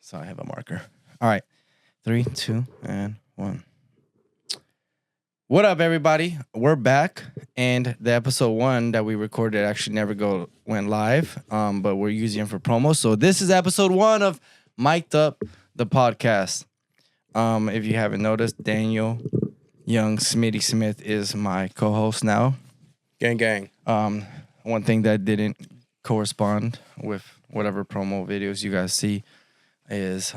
So I have a marker. All right. 3, 2, and 1. What up, everybody? We're back, and the episode 1 that we recorded actually never went live, but we're using it for promo. So this is episode 1 of Mic'd Up, the podcast. If you haven't noticed, Daniel Young Smitty Smith is my co-host now. Gang, gang. One thing that didn't correspond with whatever promo videos you guys see is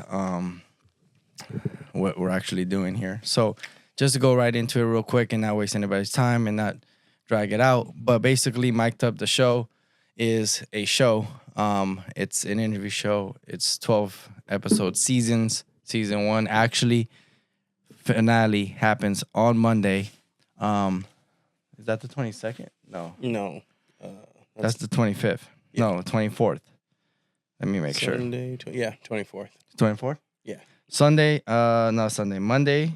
what we're actually doing here. So just to go right into it real quick and not waste anybody's time and not drag it out. But basically, Mic'd Up the Show is a show. It's an interview show. It's 12 episode seasons. Season 1 actually finale happens on Monday. Is that the 22nd? No. That's the 25th. Yeah. No, 24th. Let me make sure. 24th. 24th? Yeah. Monday,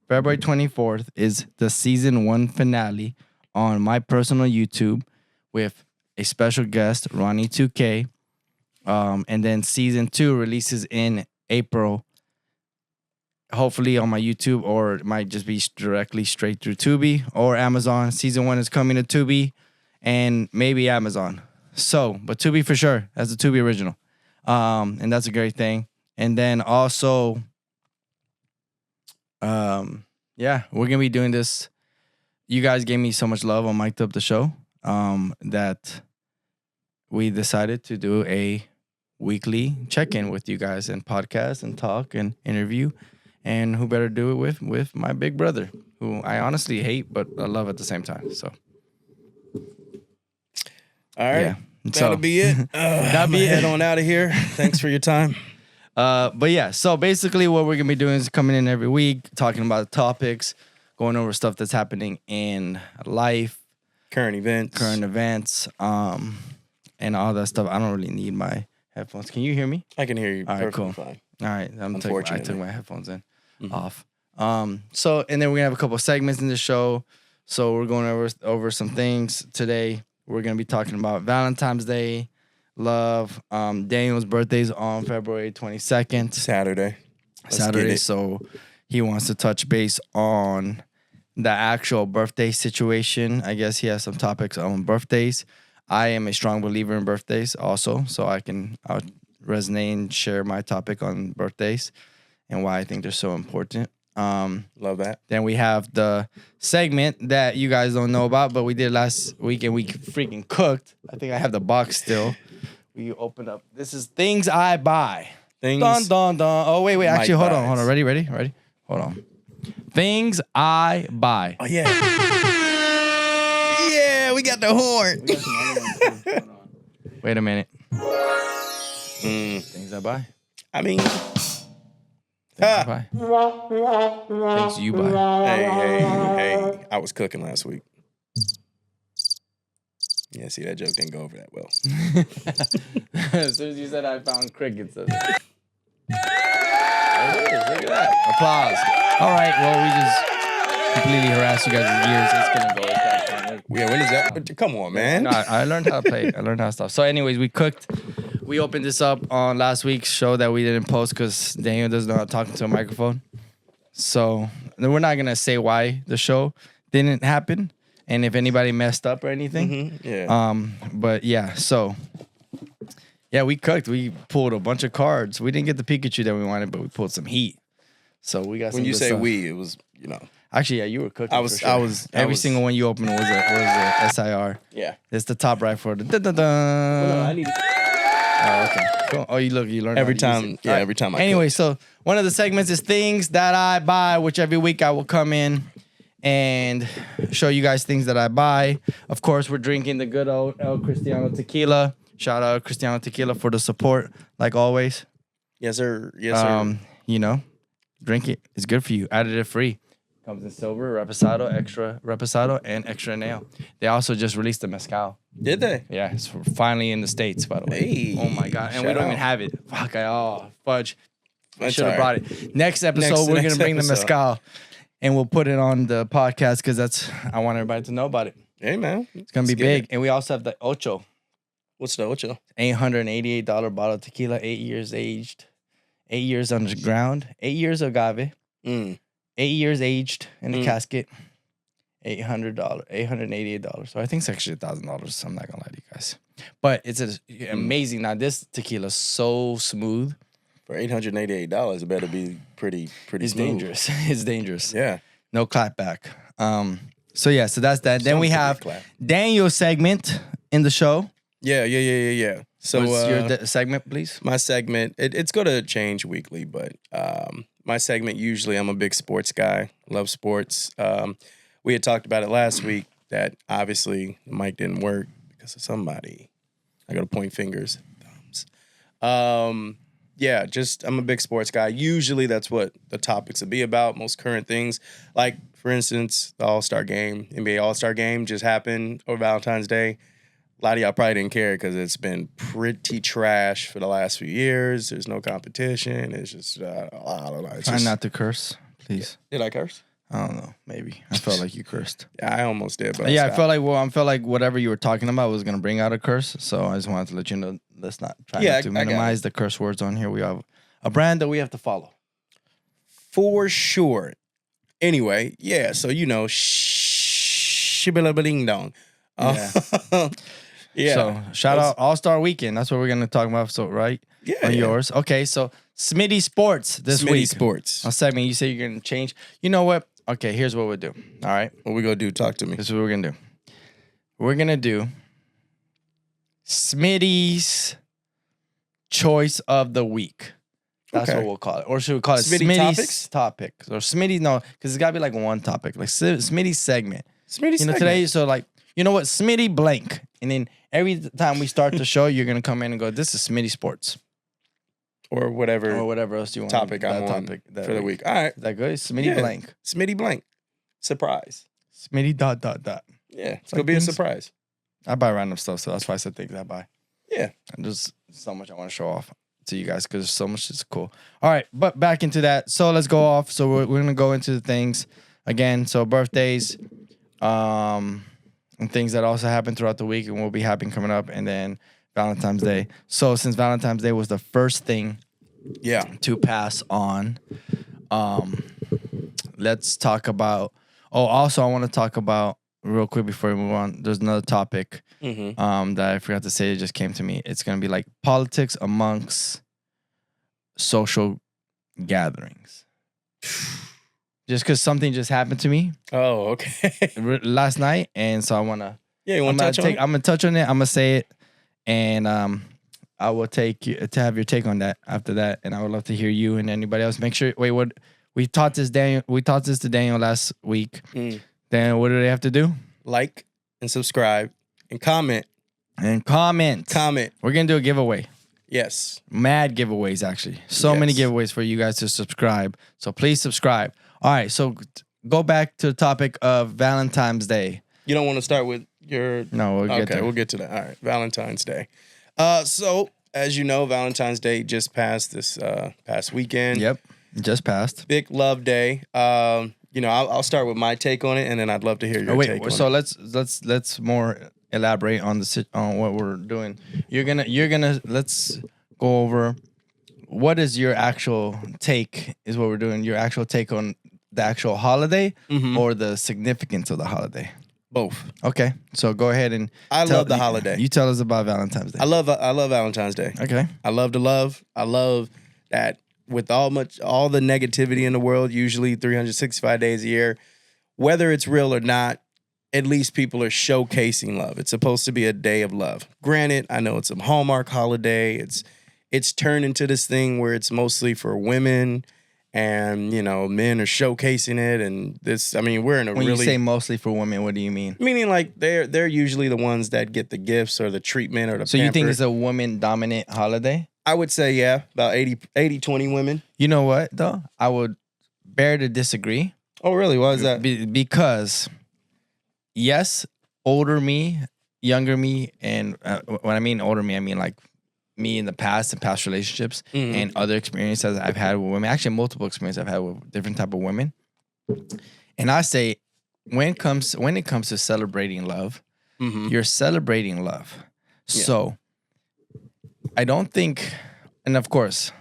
February 24th is the season 1 finale on my personal YouTube with a special guest, Ronnie 2K. And then season 2 releases in April, hopefully on my YouTube, or it might just be directly straight through Tubi or Amazon. Season 1 is coming to Tubi and maybe Amazon. So, but Tubi for sure. That's the Tubi original. And that's a great thing. And then also, we're going to be doing this. You guys gave me so much love on Mic'd Up the Show that we decided to do a weekly check-in with you guys and podcast and talk and interview. And who better do it with my big brother, who I honestly hate, but I love at the same time. So, all right. Yeah. That'll be it. That'll be it. Head on out of here. Thanks for your time. But yeah, so basically what we're going to be doing is coming in every week, talking about topics, going over stuff that's happening in life. Current events, and all that stuff. I don't really need my headphones. Can you hear me? I can hear you. All right, perfectly cool. Fine. All right, I took my headphones in off. So and then we're gonna have a couple of segments in the show. So we're going over some things today. We're gonna be talking about Valentine's Day, love. Daniel's birthday's on February 22nd, Saturday. So he wants to touch base on the actual birthday situation. I guess he has some topics on birthdays. I am a strong believer in birthdays also, so I'll resonate and share my topic on birthdays and why I think they're so important. Love that. Then we have the segment that you guys don't know about, but we did last week and we freaking cooked. I think I have the box still. We opened up. This is things I buy. Things. Dun, dun, dun. Oh, wait. Actually, hold on. Ready? Hold on. Things I buy. Oh, yeah. Yeah, we got the horn. Wait a minute. Things I buy. I mean, Things I buy. Things you buy. Hey. I was cooking last week. Yeah, see, that joke didn't go over that well. As soon as you said I found crickets. Look at that. Applause. All right, well, we just completely harassed you guys' ears. It's going to go with that. Yeah, when is that? Come on, man. No, I learned how to play. I learned how to stop. So anyways, we cooked. We opened this up on last week's show that we didn't post because Daniel doesn't know how to talk into a microphone. So we're not going to say why the show didn't happen and if anybody messed up or anything. Yeah. But yeah, so yeah, we cooked. We pulled a bunch of cards. We didn't get the Pikachu that we wanted, but we pulled some heat. So we got some when you good say stuff. we, it was, Actually, yeah, you were cooking. I was. Every single one you opened was a SIR. Yeah. It's the top right for the Well, no, I need. Oh, okay. Cool. Oh, you learned Every how to use time. it. Yeah, All right. every time I Anyway, cook. so one of the segments is things that I buy, which every week I will come in and show you guys things that I buy. Of course, we're drinking the good old El Cristiano tequila. Shout out Cristiano Tequila for the support, like always. Yes, sir. Yes, sir. Drink it. It's good for you. Additive free. Comes in silver, reposado, extra reposado, and extra nail. They also just released the mezcal. Did they? Yeah, it's finally in the States, by the way. Hey, oh my God. And we don't even have it. Fuck, fudge. I That's should have all brought it. Next episode, we're going to bring the mezcal and we'll put it on the podcast because I want everybody to know about it. Hey, man. It's going to be big. And we also have the Ocho. What's the Ocho? $888 bottle of tequila, 8 years aged. 8 years underground, 8 years agave, 8 years aged in the casket, $800, $888. So I think it's actually $1,000. I'm not gonna lie to you guys, but it's amazing. Now this tequila is so smooth. For $888, it better be pretty It's smooth. dangerous. It's dangerous. Yeah. No clap back. So that's that. Then we have Daniel's segment in the show. Yeah. So what's your segment, please? My segment, it's going to change weekly, but my segment, usually I'm a big sports guy, love sports. We had talked about it last week that obviously the mic didn't work because of somebody. I got to point fingers, thumbs. Yeah, just I'm a big sports guy. Usually that's what the topics will be about, most current things. Like, for instance, the All-Star game, NBA All-Star game just happened over Valentine's Day. A lot of y'all probably didn't care because it's been pretty trash for the last few years. There's no competition. It's just, I don't know. Try not to curse, please. Did I curse? I don't know. Maybe. I felt like you cursed. Yeah, I almost did. But I felt like whatever you were talking about was going to bring out a curse. So I just wanted to let you know, let's not try not to minimize the curse words on here. We have a brand that we have to follow. For sure. Anyway, yeah, so shibilla ding dong. Yeah. Yeah. So shout out All-Star Weekend. That's what we're going to talk about. So, right? Yeah. On yours. Okay, so Smitty Sports this week. Smitty Sports. A segment. You say you're going to change. You know what? Okay, here's what we'll do. All right? What we going to do? Talk to me. This is what we're going to do. We're going to do Smitty's Choice of the Week. That's what we'll call it. Or should we call it Smitty's Topics? Or Smitty's, no, because it's got to be like one topic. Like Smitty's segment. Smitty's segment. Today, so like, you know what? Smitty blank. And then every time we start the show, you're going to come in and go, this is Smitty Sports. Or whatever else you want. Topic I'm on for the week. All right. Is that good? Smitty blank. Smitty blank. Surprise. Smitty ... Yeah, it's going to be a surprise. I buy random stuff, so that's why I said things I buy. Yeah. And there's so much I want to show off to you guys because there's so much that's cool. All right, but back into that. So let's go off. So we're going to go into the things again. So birthdays, and things that also happen throughout the week and will be happening coming up, and then Valentine's Day. So since Valentine's Day was the first thing to pass on, let's talk about, also I want to talk about real quick before we move on, there's another topic that I forgot to say. It just came to me. It's going to be like politics amongst social gatherings. Just because something just happened to me. Oh, okay. Last night, and so I want to. Yeah, you want to touch on it? I'm going to touch on it. I'm going to say it, and I will take you to have your take on that after that, and I would love to hear you and anybody else. Make sure. Wait, what? We taught this to Daniel last week. Then what do they have to do? Like and subscribe and comment. Comment. We're going to do a giveaway. Yes. Mad giveaways, actually. So many giveaways for you guys to subscribe. So please subscribe. All right. So go back to the topic of Valentine's Day. You don't want to start with your... No, we'll get there. We'll get to that. All right. Valentine's Day. So, as you know, Valentine's Day just passed this past weekend. Yep. Just passed. Big love day. I'll start with my take on it, and then I'd love to hear your take on it. So let's more elaborate on what we're doing. You're gonna let's go over what is your actual take is what we're doing. Your actual take on the actual holiday or the significance of the holiday. Both. Okay, so go ahead and I love the holiday. You tell us about Valentine's Day. I love Valentine's Day. Okay. I love to love. I love that. With all the negativity in the world, usually 365 days a year, whether it's real or not, at least people are showcasing love. It's supposed to be a day of love. Granted, I know it's a Hallmark holiday. It's turned into this thing where it's mostly for women, and men are showcasing it. And we're in a when you say mostly for women, what do you mean? Meaning like they're usually the ones that get the gifts or the treatment or the. So you think it's a woman dominant holiday? I would say, yeah, about 80-20 women. You know what, though? I would bear to disagree. Oh, really? Why is that? Because, yes, older me, younger me, and when I mean older me, I mean like me in the past and past relationships and other experiences I've had with women. Actually, multiple experiences I've had with different type of women. And I say, when it comes to celebrating love, you're celebrating love. Yeah. So I don't think, and of course,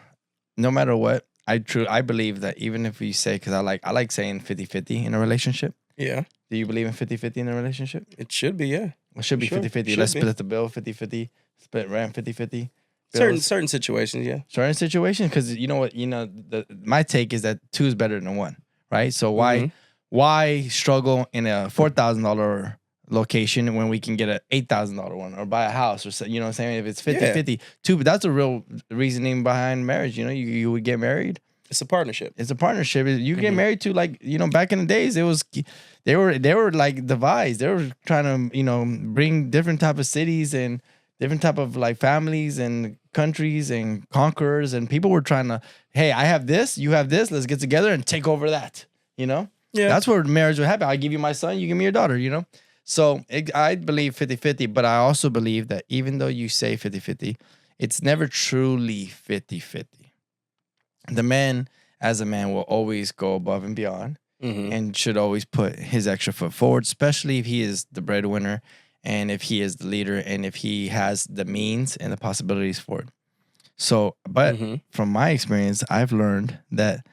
no matter what, I believe that even if we say, because I like saying 50-50 in a relationship. Yeah. Do you believe in 50-50 in a relationship? It should be, yeah. It should be Sure, 50-50. should Let's be. split the bill 50-50. Split rent 50-50. Certain situations, yeah. Certain situations, because you know what, my take is that 2 is better than 1, right? So Mhm. why struggle in a $4,000 location when we can get a $8,000 one, or buy a house, or you know what I'm saying? If it's 50-50, 2, but that's the real reasoning behind marriage. You would get married. It's a partnership. It's a partnership. You get Mhm. married to, like, back in the days, it was they were like devised. They were trying to bring different type of cities and different type of like families and countries and conquerors, and people were trying to, hey, I have this, you have this, let's get together and take over that. Yeah. That's where marriage would happen. I give you my son, you give me your daughter. So I believe 50-50, but I also believe that even though you say 50-50, it's never truly 50-50. The man, as a man, will always go above and beyond, Mhm. and should always put his extra foot forward, especially if he is the breadwinner, and if he is the leader, and if he has the means and the possibilities for it. So, but Mhm. from my experience, I've learned that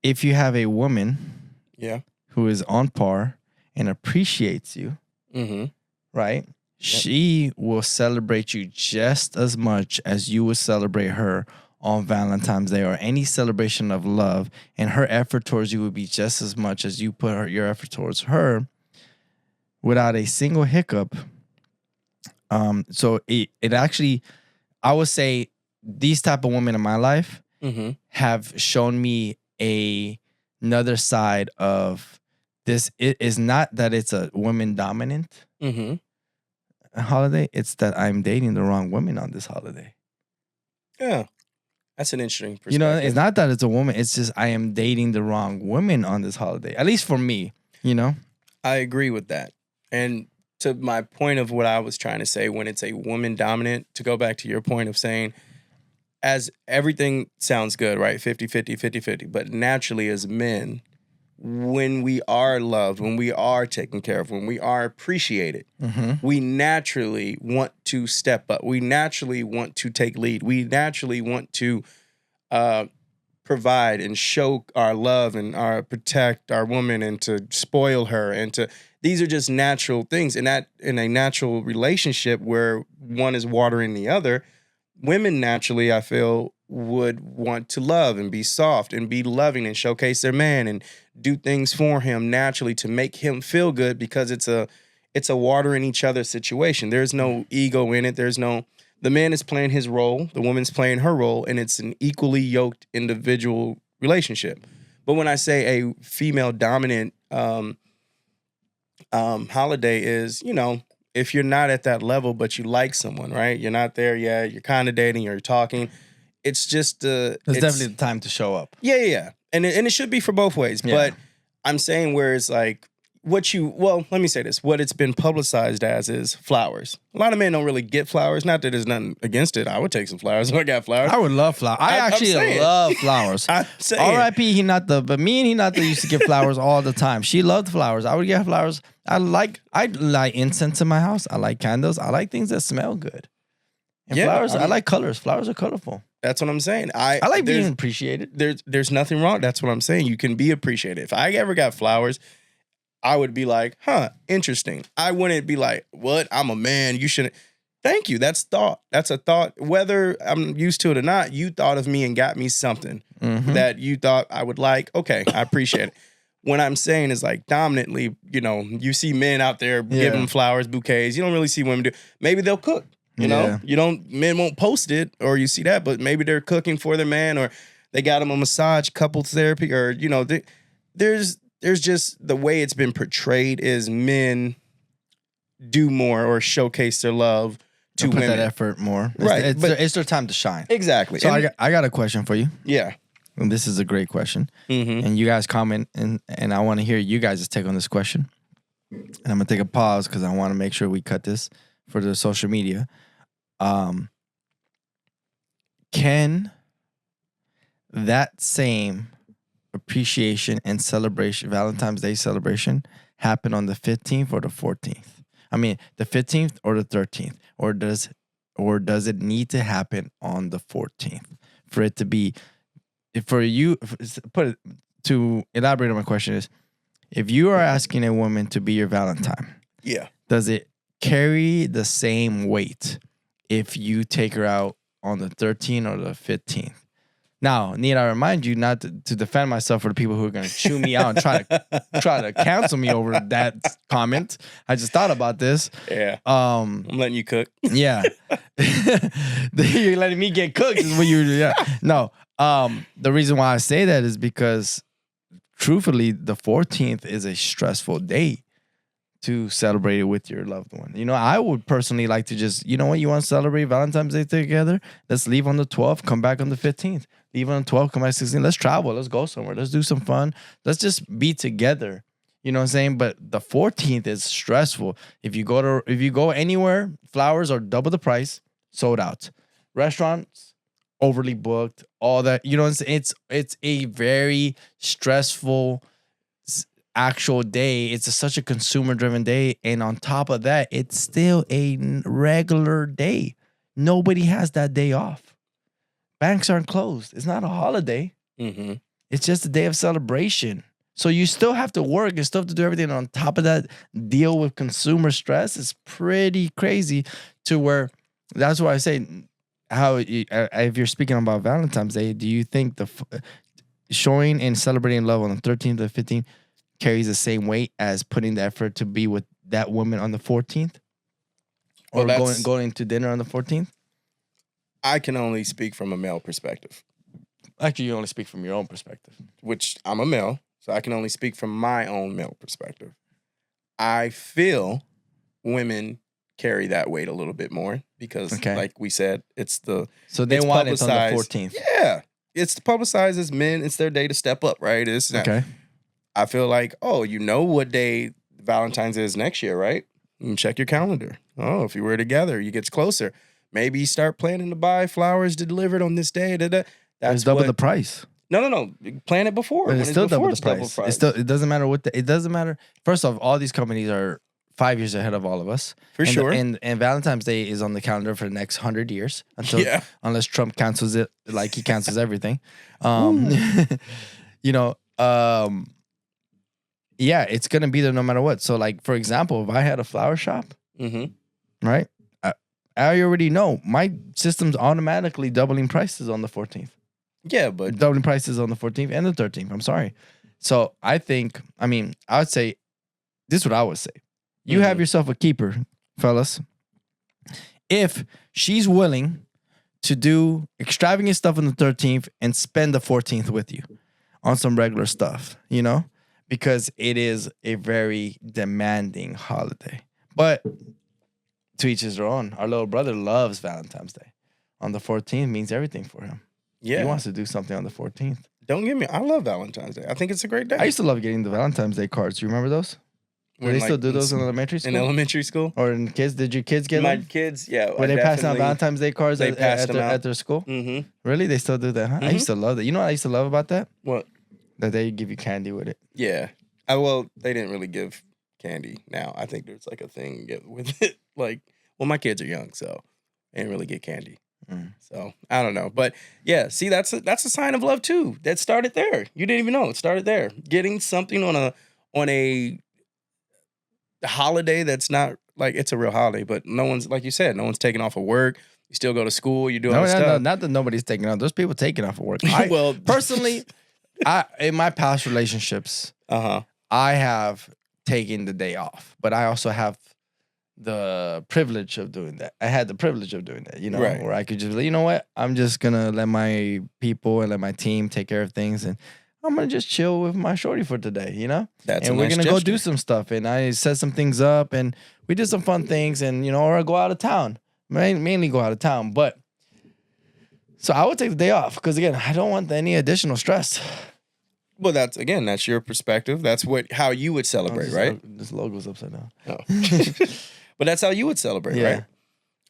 if you have a woman Yeah. who is on par and appreciates you, Mhm. right? She will celebrate you just as much as you would celebrate her on Valentine's Day or any celebration of love, and her effort towards you would be just as much as you put your effort towards her, without a single hiccup. So it actually, I would say, these type of women in my life Mhm. have shown me another side of this. It is not that it's a woman dominant Mhm. holiday. It's that I'm dating the wrong woman on this holiday. Yeah. That's an interesting perspective. It's not that it's a woman. It's just I am dating the wrong woman on this holiday. At least for me, I agree with that. And to my point of what I was trying to say, when it's a woman dominant, to go back to your point of saying, as everything sounds good, right? 50-50, 50-50. But naturally, as men, when we are loved, when we are taken care of, when we are appreciated, we naturally want to step up. We naturally want to take lead. We naturally want to provide and show our love and protect our woman, and to spoil her, and to, these are just natural things. And that in a natural relationship where one is watering the other, women naturally, I feel, would want to love and be soft and be loving and showcase their man and do things for him naturally to make him feel good, because it's a watering each other situation. There's no ego in it. The man is playing his role, the woman's playing her role, and it's an equally yoked individual relationship. But when I say a female dominant holiday is, if you're not at that level, but you like someone, right? You're not there yet. You're kind of dating, you're talking. It's just it's definitely the time to show up. Yeah. And it should be for both ways. Yeah. But I'm saying where it's like, let me say this. What it's been publicized as is flowers. A lot of men don't really get flowers. Not that there's nothing against it. I would take some flowers if I got flowers. I would love flowers. I actually love flowers. I'm saying. R.I.P. But me and Hinata used to get flowers all the time. She loved flowers. I would get flowers. I like incense in my house. I like candles. I like things that smell good. And flowers, I like colors. Flowers are colorful. That's what I'm saying. I like being appreciated. There's nothing wrong. That's what I'm saying. You can be appreciated. If I ever got flowers, I would be like, interesting. I wouldn't be like, what? I'm a man. You shouldn't. Thank you. That's thought. That's a thought. Whether I'm used to it or not, you thought of me and got me something that you thought I would like. Okay, I appreciate it. What I'm saying is, like, dominantly, you see men out there giving flowers, bouquets. You don't really see women do. Maybe they'll cook. Men won't post it, or you see that, but maybe they're cooking for their man, or they got them a massage, couples therapy, or there's just the way it's been portrayed is men do more or showcase their love to put women. That effort more, right? It's their time to shine. Exactly. So I got a question for you. Yeah, and this is a great question. And you guys comment, and I want to hear you guys' take on this question. And I'm gonna take a pause because I want to make sure we cut this for the social media. Can that same appreciation and celebration, Valentine's Day celebration, happen on the 15th or the 14th? I mean, the 15th or the 13th, or does it need to happen on the 14th for it to be, for you, put it, to elaborate on my question is, if you are asking a woman to be your Valentine, Yeah. does it carry the same weight if you take her out on the 13th or the 15th? Now, need I remind you not to defend myself for the people who are going to chew me out and try to cancel me over that comment. I just thought about this. Yeah. I'm letting you cook. Yeah. You're letting me get cooked is what you yeah. No. The reason why I say that is because truthfully, the 14th is a stressful day to celebrate it with your loved one. You know, I would personally like to just, you know what, you want to celebrate Valentine's Day together? Let's leave on the 12th, come back on the 15th. Leave on the 12th, come back 16th. Let's travel. Let's go somewhere. Let's do some fun. Let's just be together. You know what I'm saying? But the 14th is stressful. If you go anywhere, flowers are double the price, sold out. Restaurants, overly booked, all that. You know what I'm saying? It's a very stressful actual day. It's such a consumer driven day, and on top of that, it's still a regular day. Nobody has that day off. Banks aren't closed. It's not a holiday. Mm-hmm. It's just a day of celebration. So you still have to work and still have to do everything. On top of that, deal with consumer stress. It's pretty crazy to where that's why I say if you're speaking about Valentine's Day, do you think the showing and celebrating love on the 13th or 15th carries the same weight as putting the effort to be with that woman on the 14th? Or going to dinner on the 14th? I can only speak from a male perspective. Actually, you only speak from your own perspective. Which I'm a male, so I can only speak from my own male perspective. I feel women carry that weight a little bit more because, like we said, so they want it on the 14th. Yeah, it's publicized as men. It's their day to step up, right? Okay. I feel like, you know what day Valentine's is next year, right? You can check your calendar. Oh, if you were together, it gets closer. Maybe you start planning to buy flowers delivered on this day. That's double the price. No. Plan it before. It's still double the price. It doesn't matter it doesn't matter. First off, all these companies are 5 years ahead of all of us. Sure. And Valentine's Day is on the calendar for the next 100 years unless Trump cancels it, like he cancels everything. You know, yeah, it's gonna be there no matter what. So, like, for example, if I had a flower shop, right, I already know my system's automatically doubling prices on the 14th. Yeah, but doubling prices on the 14th and the 13th. I'm sorry. So I would say, this is what I would say. You have yourself a keeper, fellas. If she's willing to do extravagant stuff on the 13th and spend the 14th with you on some regular stuff, you know, because it is a very demanding holiday. But to each his own. Our little brother loves Valentine's Day. On the 14th means everything for him. Yeah. He wants to do something on the 14th. Don't get me. I love Valentine's Day. I think it's a great day. I used to love getting the Valentine's Day cards. You remember those? Do they still do those in elementary school? In elementary school? Or in kids? Did your kids get My them? kids, yeah. Were they passing out Valentine's Day cards at their school? Mm-hmm. Really? They still do that, huh? Mm-hmm. I used to love that. You know what I used to love about that? What? That they give you candy with it. Yeah. Well, they didn't really give candy now. I think there's like a thing with it. Like, well, my kids are young, so they didn't really get candy. So I don't know, but yeah, see, that's a sign of love too. That started there. You didn't even know it started there. Getting something on a holiday that's not like it's a real holiday, but no one's, like you said, no one's taking off of work. You still go to school. You do all this stuff. No, not that nobody's taking off. There's people taking off of work. Well, personally, in my past relationships, I have taken the day off, but I also have the privilege of doing that. I had the privilege of doing that, you know, where I could just, you know what, I'm just gonna let my people and let my team take care of things, and I'm gonna just chill with my shorty for today, you know. And we're gonna go do some stuff, and I set some things up, and we did some fun things, and you know, or I go out of town, mainly go out of town. But so I would take the day off because again, I don't want any additional stress. Well, that's your perspective. That's how you would celebrate, right? This logo's upside down. Oh. But that's how you would celebrate, right?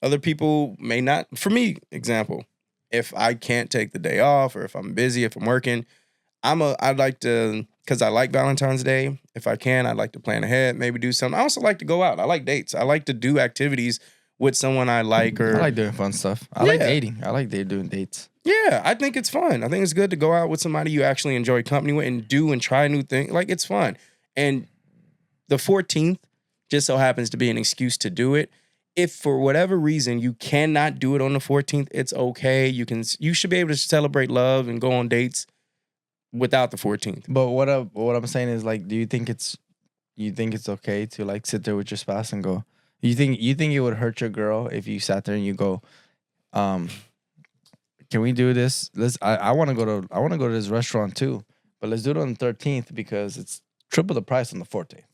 Other people may not. For me, example, if I can't take the day off or if I'm busy, if I'm working, I'd like to, because I like Valentine's Day. If I can, I'd like to plan ahead, maybe do something. I also like to go out. I like dates. I like to do activities with someone I like or I like doing fun stuff. I like dating. I like doing dates. Yeah, I think it's fun. I think it's good to go out with somebody you actually enjoy company with and do and try new things. Like, it's fun. And the 14th just so happens to be an excuse to do it. If for whatever reason you cannot do it on the 14th, it's okay. You should be able to celebrate love and go on dates without the 14th. But what I'm saying is, like, do you think it's okay to like sit there with your spouse and go, you think it would hurt your girl if you sat there and you go, can we do this? I want to go to this restaurant too, but let's do it on the 13th because it's triple the price on the 14th.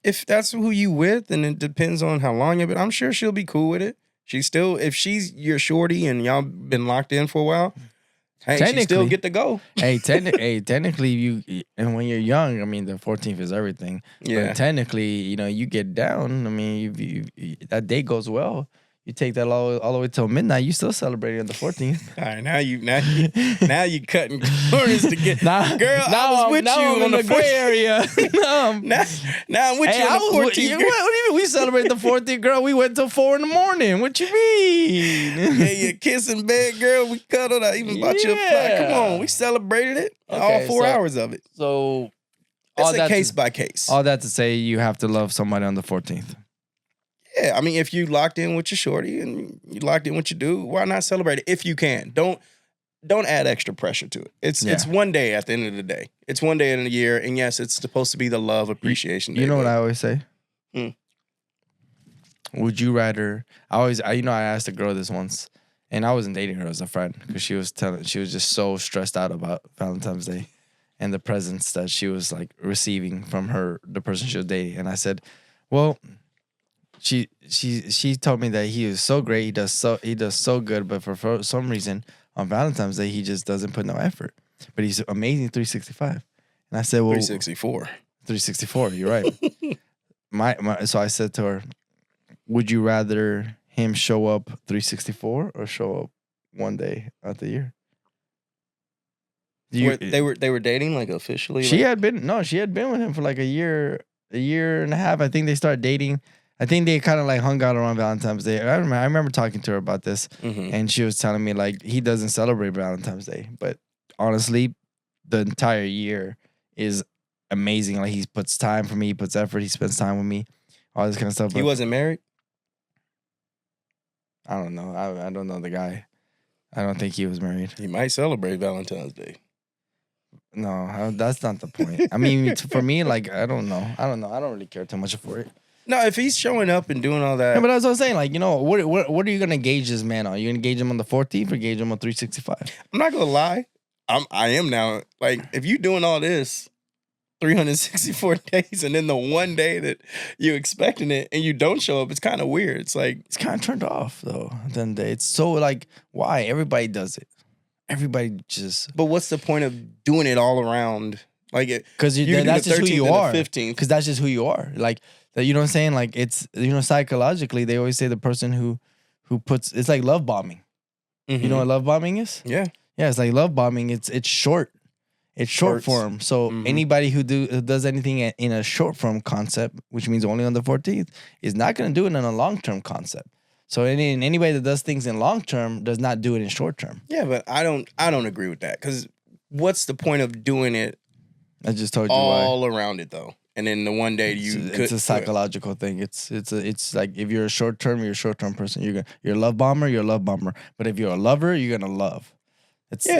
If that's who you with, and it depends on how long you've been, I'm sure she'll be cool with it. If she's your shorty and y'all been locked in for a while, hey, she still get to go. Technically, and when you're young, I mean, the 14th is everything. Yeah. But technically, you get down. I mean, if that day goes well, you take that all the way till midnight. You still celebrating on the 14th. All right, now you cutting corners to get. Girl, I was with you on the gray area. now I'm with you on the 14th. What do you mean we celebrate the 14th, girl? We went till 4 a.m. What you mean? Yeah, you kiss in bed, girl. We cuddled. I even bought you a flag. Come on, we celebrated it. Okay, all 4 hours of it. So it's a case by case. All that to say, you have to love somebody on the 14th. Yeah, I mean, if you locked in with your shorty and you locked in with your dude, why not celebrate it if you can? Don't add extra pressure to it. It's one day at the end of the day. It's one day in a year, and yes, it's supposed to be the love appreciation day. You know what I always say? Would you rather? I asked a girl this once, and I wasn't dating her as a friend because she was just so stressed out about Valentine's Day and the presents that she was like receiving from the person she was dating, and I said, well. She told me that he is so great, he does so good, but for some reason on Valentine's Day he just doesn't put no effort. But he's amazing 365. And I said, well, 364. 364, you're right. So I said to her, would you rather him show up 364 or show up one day out the year? They were dating like officially? She had been with him for like a year and a half. I think they started dating. I think they kind of like hung out around Valentine's Day. I remember talking to her about this, and she was telling me like he doesn't celebrate Valentine's Day, but honestly, the entire year is amazing. Like he puts time for me, he puts effort, he spends time with me, all this kind of stuff. He wasn't married? I don't know. I don't know the guy. I don't think he was married. He might celebrate Valentine's Day. No, that's not the point. I mean, for me, like I don't know. I don't really care too much for it. No, if he's showing up and doing all that. Yeah, but that's what I'm saying. Like, what are you gonna gauge this man on? You gonna gauge him on the 14th or gauge him on 365? I'm not gonna lie. I am now. Like, if you doing all this 364 days and then the one day that you're expecting it and you don't show up, it's kind of weird. It's like it's kind of turned off though. Then it's so like, why? Everybody does it. Everybody just. But what's the point of doing it all around? Like, because that's just who you are. 15th. Because that's just who you are. Like. You know what I'm saying? Like it's psychologically they always say the person who puts it's like love bombing. You know what love bombing is? Yeah. Yeah, it's like love bombing. It's short. It's short form. So anybody who does anything in a short form concept, which means only on the 14th, is not going to do it in a long term concept. So anybody that does things in long term does not do it in short term. Yeah, but I don't agree with that because what's the point of doing it? I just told you all around it though. And then the one day it's a psychological thing. It's like if you're a short term person. You're a love bomber. You're a love bomber. But if you're a lover, you're gonna love.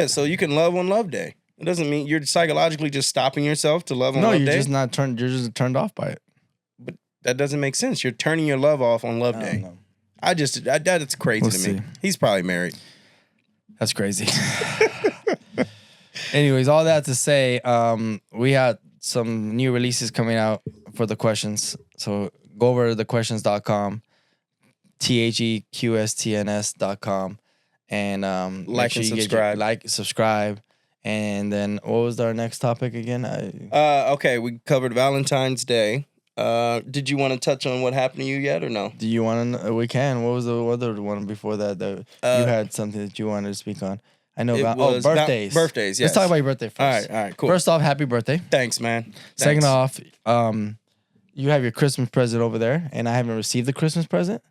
So you can love on Love Day. It doesn't mean you're psychologically just stopping yourself to love on Love Day. No, you're just not turned. You're just turned off by it. But that doesn't make sense. You're turning your love off on Love Day. That's crazy to me. He's probably married. That's crazy. Anyways, all that to say, we had some new releases coming out for the questions. So go over to thequestions.com, THEQSTNS.com, and like and subscribe. Subscribe. And then what was our next topic again? Okay, we covered Valentine's Day. Did you want to touch on what happened to you yet or no? Do you want to? We can. What was the other one before that? You had something that you wanted to speak on. I know about birthdays. Birthdays, yes. Let's talk about your birthday first. All right, cool. First off, happy birthday. Thanks, man. Second off, you have your Christmas present over there, and I haven't received the Christmas present.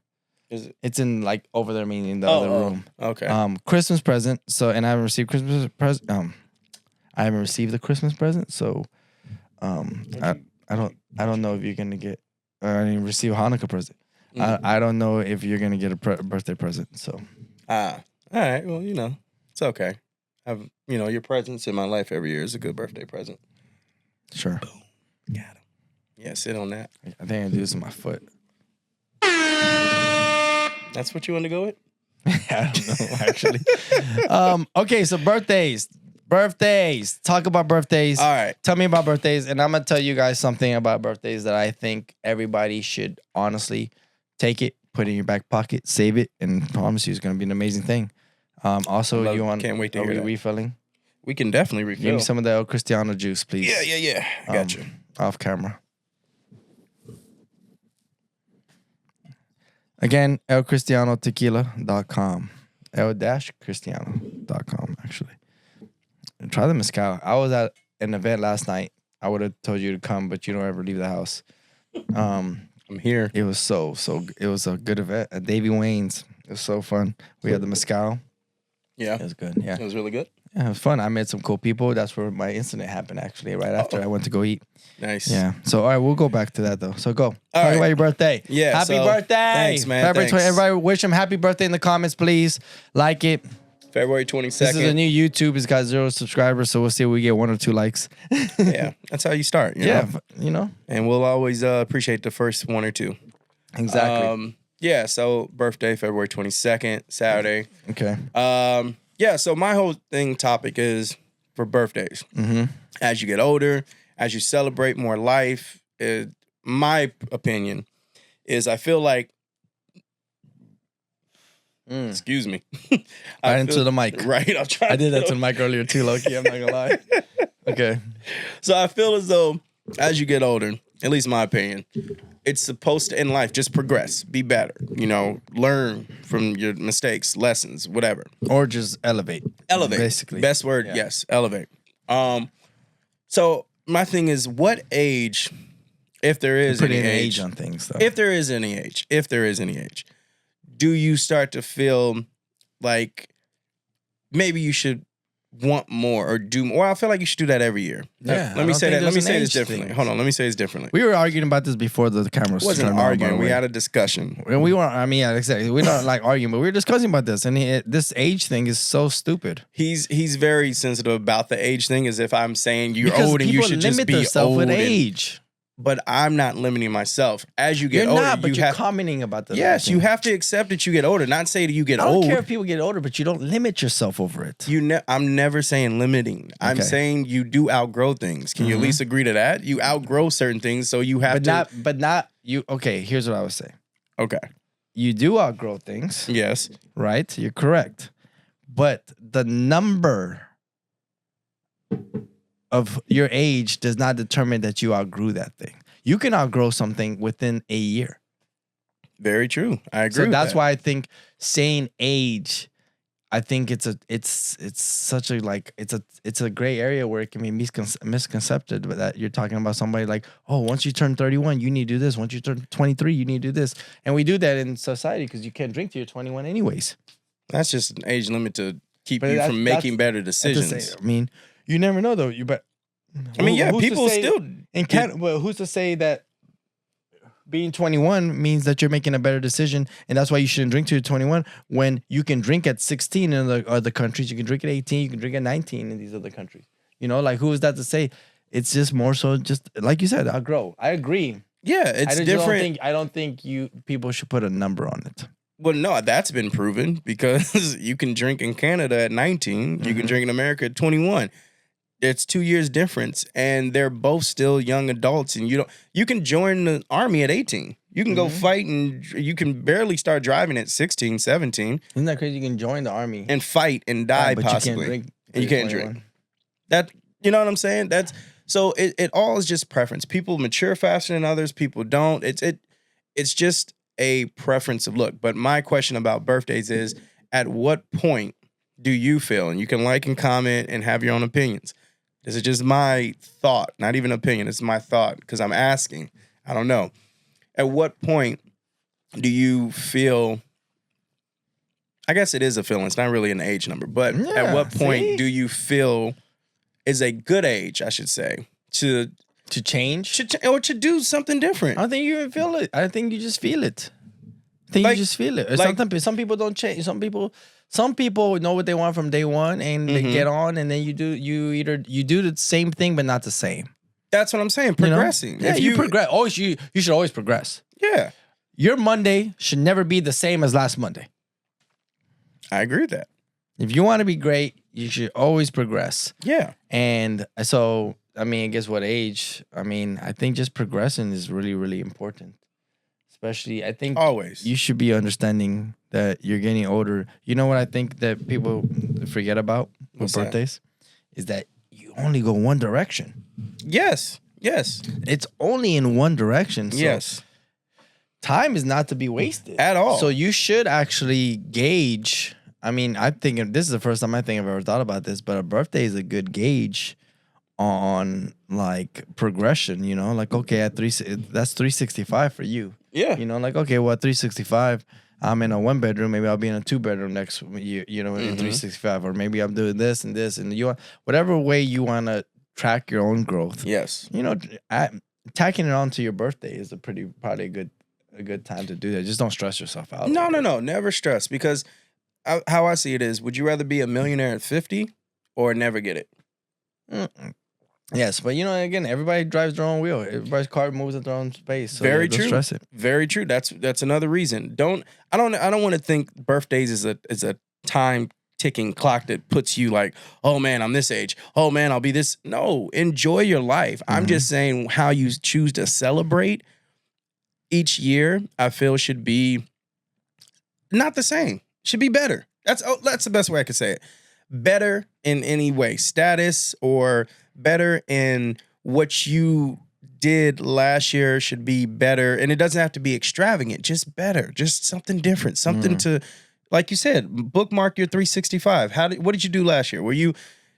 Is it? It's in like over there, meaning in the other room. Okay. Christmas present. So, and I haven't received Christmas present. I haven't received the Christmas present. So, I don't know if you're gonna get. I didn't receive a Hanukkah present. I don't know if you're gonna get a birthday present. So. All right. Well, it's okay. Your presence in my life every year is a good birthday present. Sure. Boom. Got him. Yeah, sit on that. I think I do this in my foot. That's what you want to go with? I don't know, actually. Okay, so birthdays. Talk about birthdays. All right. Tell me about birthdays, and I'm gonna tell you guys something about birthdays that I think everybody should honestly take it, put it in your back pocket, save it, and promise you it's gonna be an amazing thing. Also, can't wait to hear that. Refilling? We can definitely refill. Give me some of the El Cristiano juice, please. Yeah. I got you. Off camera. Again, elcristianotequila.com. El-cristiano.com, actually. And try the mezcal. I was at an event last night. I would have told you to come, but you don't ever leave the house. I'm here. It was so it was a good event at Davy Wayne's. It was so fun. We had the mezcal. Yeah. It was good. Yeah. It was really good. Yeah, it was fun. I met some cool people. That's where my incident happened, actually, right after I went to go eat. Nice. Yeah. So, all right, we'll go back to that, though. So, go. Talk right. about your birthday. Yeah. Happy birthday. Thanks, man. February Thanks. 20, everybody wish him happy birthday in the comments, please. Like it. February 22nd. This is a new YouTube. It's got 0 subscribers, so we'll see if we get 1 or 2 likes. Yeah. That's how you start. You know? And we'll always appreciate the first 1 or 2. Exactly. Yeah. So, birthday, February 22nd, Saturday. Okay. Yeah, so my whole topic is for birthdays. Mm-hmm. As you get older, as you celebrate more life, my opinion is I feel like, excuse me. Right into the mic. Right, I did that to the mic earlier too, Loki. I'm not gonna lie. Okay. So I feel as though as you get older, at least my opinion, it's supposed to, in life, just progress, be better, learn from your mistakes, lessons, whatever. Or just elevate. Elevate. Basically. Best word, yes, elevate. So my thing is, what age, if there is any age on things, though. if there is any age, do you start to feel like maybe you should want more or do more? Well, I feel like you should do that every year. Yeah, Let me say that. Let me say an this age differently. thing. Hold on. Let me say this differently. We were arguing about this before the cameras. It wasn't arguing. We had a discussion. And we weren't. I mean, yeah, exactly. We're not like arguing, but we were discussing about this. And this age thing is so stupid. He's very sensitive about the age thing. As if I'm saying you're Because old and you people should just limit be themselves old. with age. But I'm not limiting myself. As you get You're older, not, but you you're have. commenting about that. Yes, you have to accept that you get older. Not say that you get I don't old. care if people get older, but you don't limit yourself over it. I'm never saying limiting. I'm Okay. saying you do outgrow things. Can you at least agree to that? You outgrow certain things, so you have to. But not you. Okay, here's what I would say. Okay. You do outgrow things, Yes. right? You're correct. But the number of your age does not determine that you outgrew that thing. You can outgrow something within a year. Very true. I agree. So with that's that. why I think saying age, I think it's such a it's a gray area where it can be misconcepted, but that you're talking about somebody like, oh, once you turn 31, you need to do this. Once you turn 23, you need to do this. And we do that in society because you can't drink till you're 21 anyways. That's just an age limit to keep you from making better decisions. I mean, you never know though. I mean, yeah, who's to people say- still. Well, who's to say that being 21 means that you're making a better decision, and that's why you shouldn't drink till you're 21? When you can drink at 16 in the other countries, you can drink at 18, you can drink at 19 in these other countries. Like who is that to say? It's just more so, just like you said, outgrow. I agree. Yeah, it's different. I don't think people should put a number on it. Well, no, that's been proven because you can drink in Canada at 19, you can drink in America at 21. It's 2 years difference, and they're both still young adults. And you can join the army at 18. You can go fight, and you can barely start driving at 16, 17. Isn't that crazy? You can join the army and fight and die but possibly. You can't drink. And you can't drink. That, you know what I'm saying? That's so. It all is just preference. People mature faster than others. People don't. It's just a preference of look. But my question about birthdays is, at what point do you feel? And you can like and comment and have your own opinions. This is just my thought, not even opinion. It's my thought because I'm asking. I don't know. At what point do you feel? I guess it is a feeling. It's not really an age number, but at what point do you feel is a good age? I should say to change or to do something different. I don't think you even feel it. I think you just feel it. I think you just feel it. Some people don't change. Some people know what they want from day one, and they get on, and then you do the same thing, but not the same. That's what I'm saying. Progressing. You know? Yeah, if you progress. Always, you should always progress. Yeah. Your Monday should never be the same as last Monday. I agree with that. If you want to be great, you should always progress. Yeah. And so, I mean, I guess what age? I mean, I think just progressing is really, really important. Especially, I think always you should be understanding that you're getting older. You know what I think that people forget about with birthdays? Is that you only go one direction. Yes. Yes. It's only in one direction. So yes. Time is not to be wasted. At all. So you should actually gauge. I mean, I think this is the first time I think I've ever thought about this, but a birthday is a good gauge on like progression, you know? Like, okay, that's 365 for you. Yeah. You know, like, okay, well, at 365, I'm in a 1-bedroom. Maybe I'll be in a 2-bedroom next year, you know, in 365. Or maybe I'm doing this and this. And whatever way you want to track your own growth. Yes. You know, tacking it on to your birthday is probably a good time to do that. Just don't stress yourself out. No. Never stress. Because how I see it is, would you rather be a millionaire at 50 or never get it? Mm-mm. Yes, but you know, again, everybody drives their own wheel. Everybody's car moves at their own pace. So Very don't true. Stress it. Very true. That's another reason. I don't want to think birthdays is a time ticking clock that puts you like, oh man, I'm this age. Oh man, I'll be this. No, enjoy your life. I'm just saying how you choose to celebrate each year, I feel should be not the same. Should be better. That's the best way I could say it. Better in any way, status or better in what you did last year should be better. And it doesn't have to be extravagant, just better, just something different, something to, like you said, bookmark your 365. What did you do last year?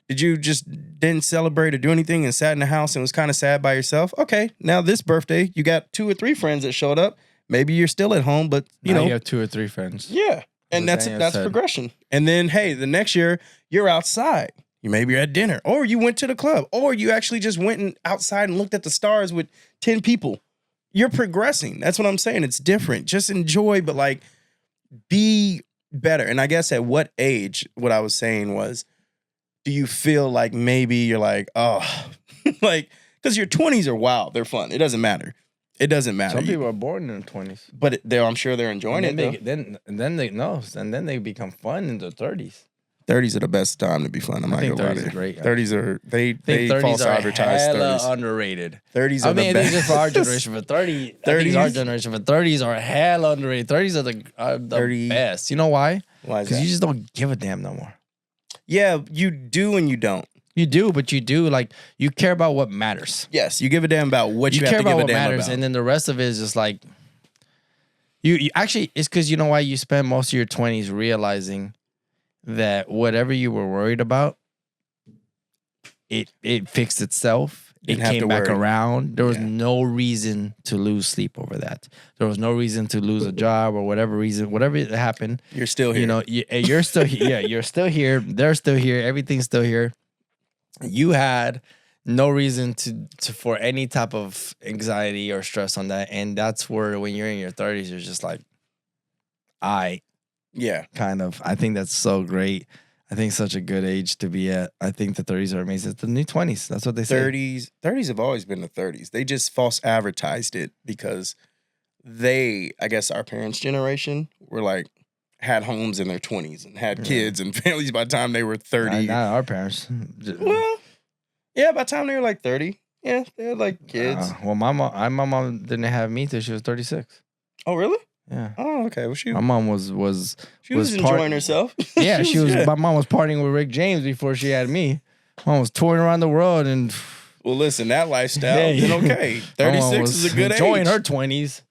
Did you just didn't celebrate or do anything and sat in the house and was kind of sad by yourself? Okay, now this birthday, you got 2 or 3 friends that showed up. Maybe you're still at home, but you have 2 or 3 friends. Yeah. And that's progression. And then, hey, the next year you're outside. Maybe you're at dinner, or you went to the club, or you actually just went outside and looked at the stars with 10 people. You're progressing. That's what I'm saying. It's different. Just enjoy, but like be better. And I guess at what age, what I was saying was, do you feel like maybe you're like, oh, like, because your 20s are wild. They're fun. It doesn't matter. It doesn't matter. Some people are born in their 20s. But I'm sure they're enjoying it. Then they become fun in their 30s. 30s are the best time to be fun. I'm not gonna lie. 30s are great. 30s are they 30s false are advertise hella 30s. Underrated. 30s are the best. I think just for our generation, but 30s are hella underrated. 30s are the best. You know why? Why is that? Because you just don't give a damn no more. Yeah, you do and you don't. You do, but you do like you care about what matters. Yes, you give a damn about what you have care to give about a what damn matters, about. and then the rest of it is just like you actually. It's because you know why you spend most of your 20s realizing that whatever you were worried about, it fixed itself. It came back around. There was no reason to lose sleep over that. There was no reason to lose a job or whatever reason. Whatever it happened, you're still here. You know, you're still here. Yeah, you're still here. They're still here. Everything's still here. You had no reason to for any type of anxiety or stress on that, and that's where when you're in your 30s, you're just like, kind of. I think that's so great. I think such a good age to be at. I think the 30s are amazing. It's the new 20s. That's what they say. 30s have always been the 30s. They just false advertised it because I guess our parents' generation were like, had homes in their 20s and had kids and families by the time they were 30. Not our parents. Well, yeah, by the time they were like 30, yeah, they had like kids. Well, my mom didn't have me till she was 36. Oh, really? Yeah. Oh, okay. Well, my mom was enjoying herself. Yeah, she was. My mom was partying with Rick James before she had me. Mom was touring around the world and. Well, listen, that lifestyle. Then okay, 36 is a good enjoying age. her 20s.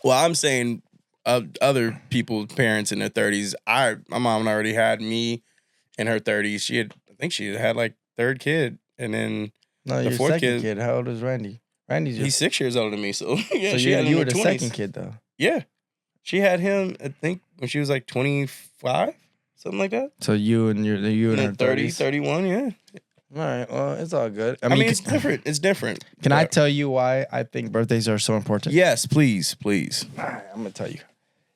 Well, I'm saying. Other people's parents in their 30s. My mom already had me in her 30s. I think she had like 3rd kid, and then the 4th kid. How old is Randy? He's 6 years older than me, so yeah. So you were the 2nd kid though. Yeah. She had him, I think, when she was like 25, something like that. So you and her 30, 30s. 31, yeah. All right. Well, it's all good. I mean, it's different. It's different. Can I tell you why I think birthdays are so important? Yes, please, please. All right, I'm gonna tell you,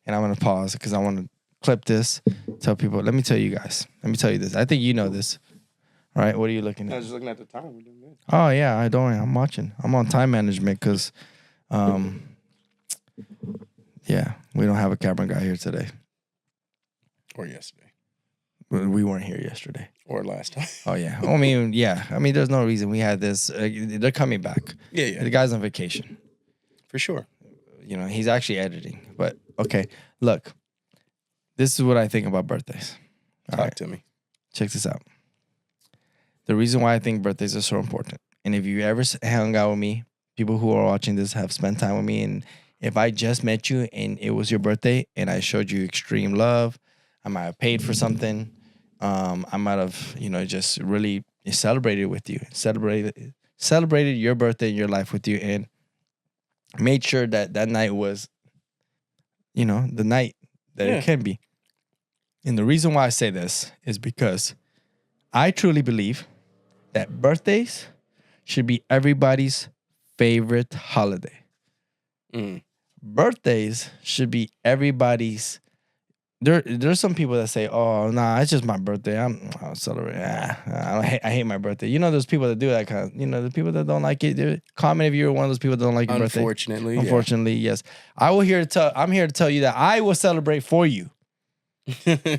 and I'm gonna pause because I want to clip this. Tell people. Let me tell you guys. Let me tell you this. I think you know this. All right. What are you looking I at? was just looking at the time. We're doing good. Oh yeah, I don't. I'm watching. I'm on time management because, yeah, we don't have a camera guy here today. Or yesterday. We weren't here yesterday. Or last time. Oh yeah. I mean, yeah. I mean, there's no reason we had this. They're coming back. Yeah. The guy's on vacation. For sure. You know, he's actually editing. But okay, look. This is what I think about birthdays. Talk to me. Check this out. The reason why I think birthdays are so important, and if you ever hung out with me, people who are watching this have spent time with me, and if I just met you and it was your birthday and I showed you extreme love, I might have paid for something. I might have, just really celebrated with you, celebrated your birthday in your life with you, and made sure that night was, the night that it can be. And the reason why I say this is because I truly believe that birthdays should be everybody's favorite holiday. Birthdays should be everybody's. There's some people that say, "Oh, nah, it's just my birthday. I'll celebrate. I hate my birthday." There's people that do that kind of. The people that don't like it. Comment if you're one of those people that don't like your birthday. Unfortunately, yes. I'm here to tell you that I will celebrate for you.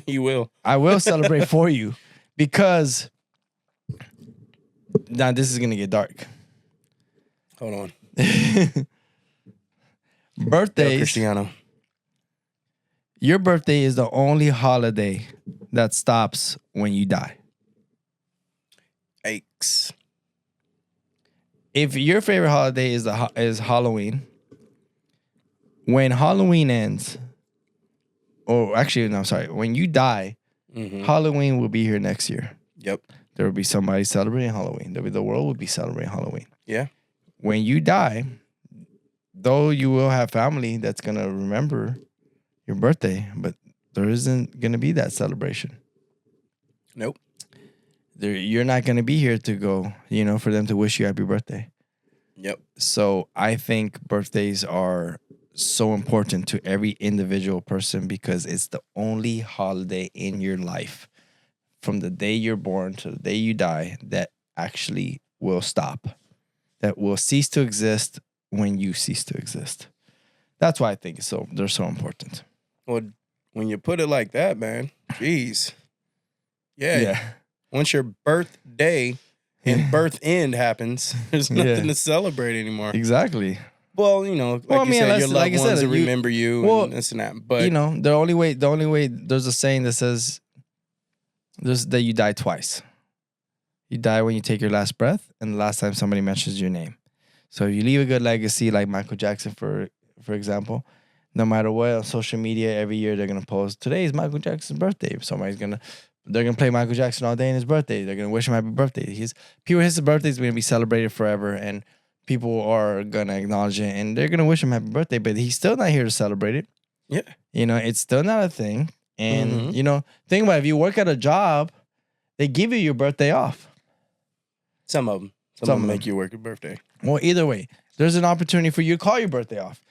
You will. I will celebrate for you because now this is gonna get dark. Hold on. Birthdays. Yo, Cristiano. Your birthday is the only holiday that stops when you die. Aches. If your favorite holiday is Halloween, when Halloween ends, or actually, no, I'm sorry, when you die, Halloween will be here next year. Yep. There will be somebody celebrating Halloween. The world will be celebrating Halloween. Yeah. When you die, though you will have family that's going to remember your birthday, but there isn't going to be that celebration. Nope. You're not going to be here to go, for them to wish you happy birthday. Yep. So I think birthdays are so important to every individual person because it's the only holiday in your life from the day you're born to the day you die that actually will stop, that will cease to exist when you cease to exist. That's why I think they're so important. Well, when you put it like that, man, jeez. Yeah. Once your birthday and birth end happens, there's nothing to celebrate anymore. Exactly. Well, you said, your loved ones will remember you and this and that. But the only way there's a saying that says that you die twice. You die when you take your last breath and the last time somebody mentions your name. So if you leave a good legacy like Michael Jackson, for example, no matter what, on social media, every year they're gonna post, today is Michael Jackson's birthday. They're gonna play Michael Jackson all day on his birthday. They're gonna wish him happy birthday. His birthday is gonna be celebrated forever, and people are gonna acknowledge it, and they're gonna wish him happy birthday. But he's still not here to celebrate it. Yeah, it's still not a thing. And think about it, if you work at a job, they give you your birthday off. Some of them make you work a birthday. Well, either way, there's an opportunity for you to call your birthday off.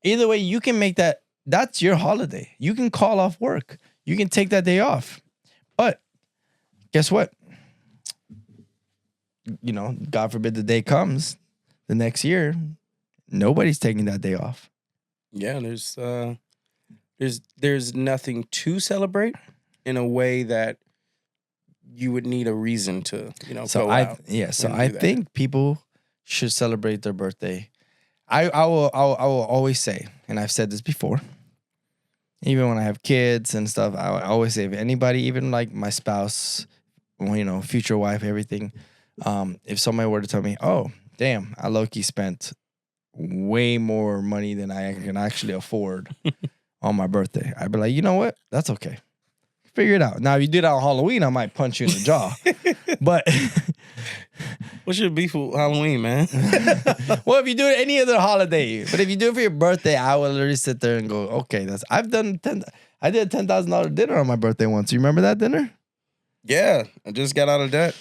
Either way, you can make that's your holiday. You can call off work. You can take that day off. But guess what? God forbid the day comes the next year, nobody's taking that day off. Yeah, there's nothing to celebrate in a way that you would need a reason to, go out. So I think people should celebrate their birthday. I will always say, and I've said this before, even when I have kids and stuff, I always say, if anybody, even like my spouse, future wife, everything, if somebody were to tell me, oh, damn, I low-key spent way more money than I can actually afford on my birthday, I'd be like, you know what? That's okay. Figure it out. Now, if you did it on Halloween, I might punch you in the jaw. But What's your beef with Halloween, man? Well, if you do it any other holiday, but if you do it for your birthday, I will literally sit there and go, okay, I did a $10,000 dinner on my birthday once. You remember that dinner? Yeah, I just got out of debt.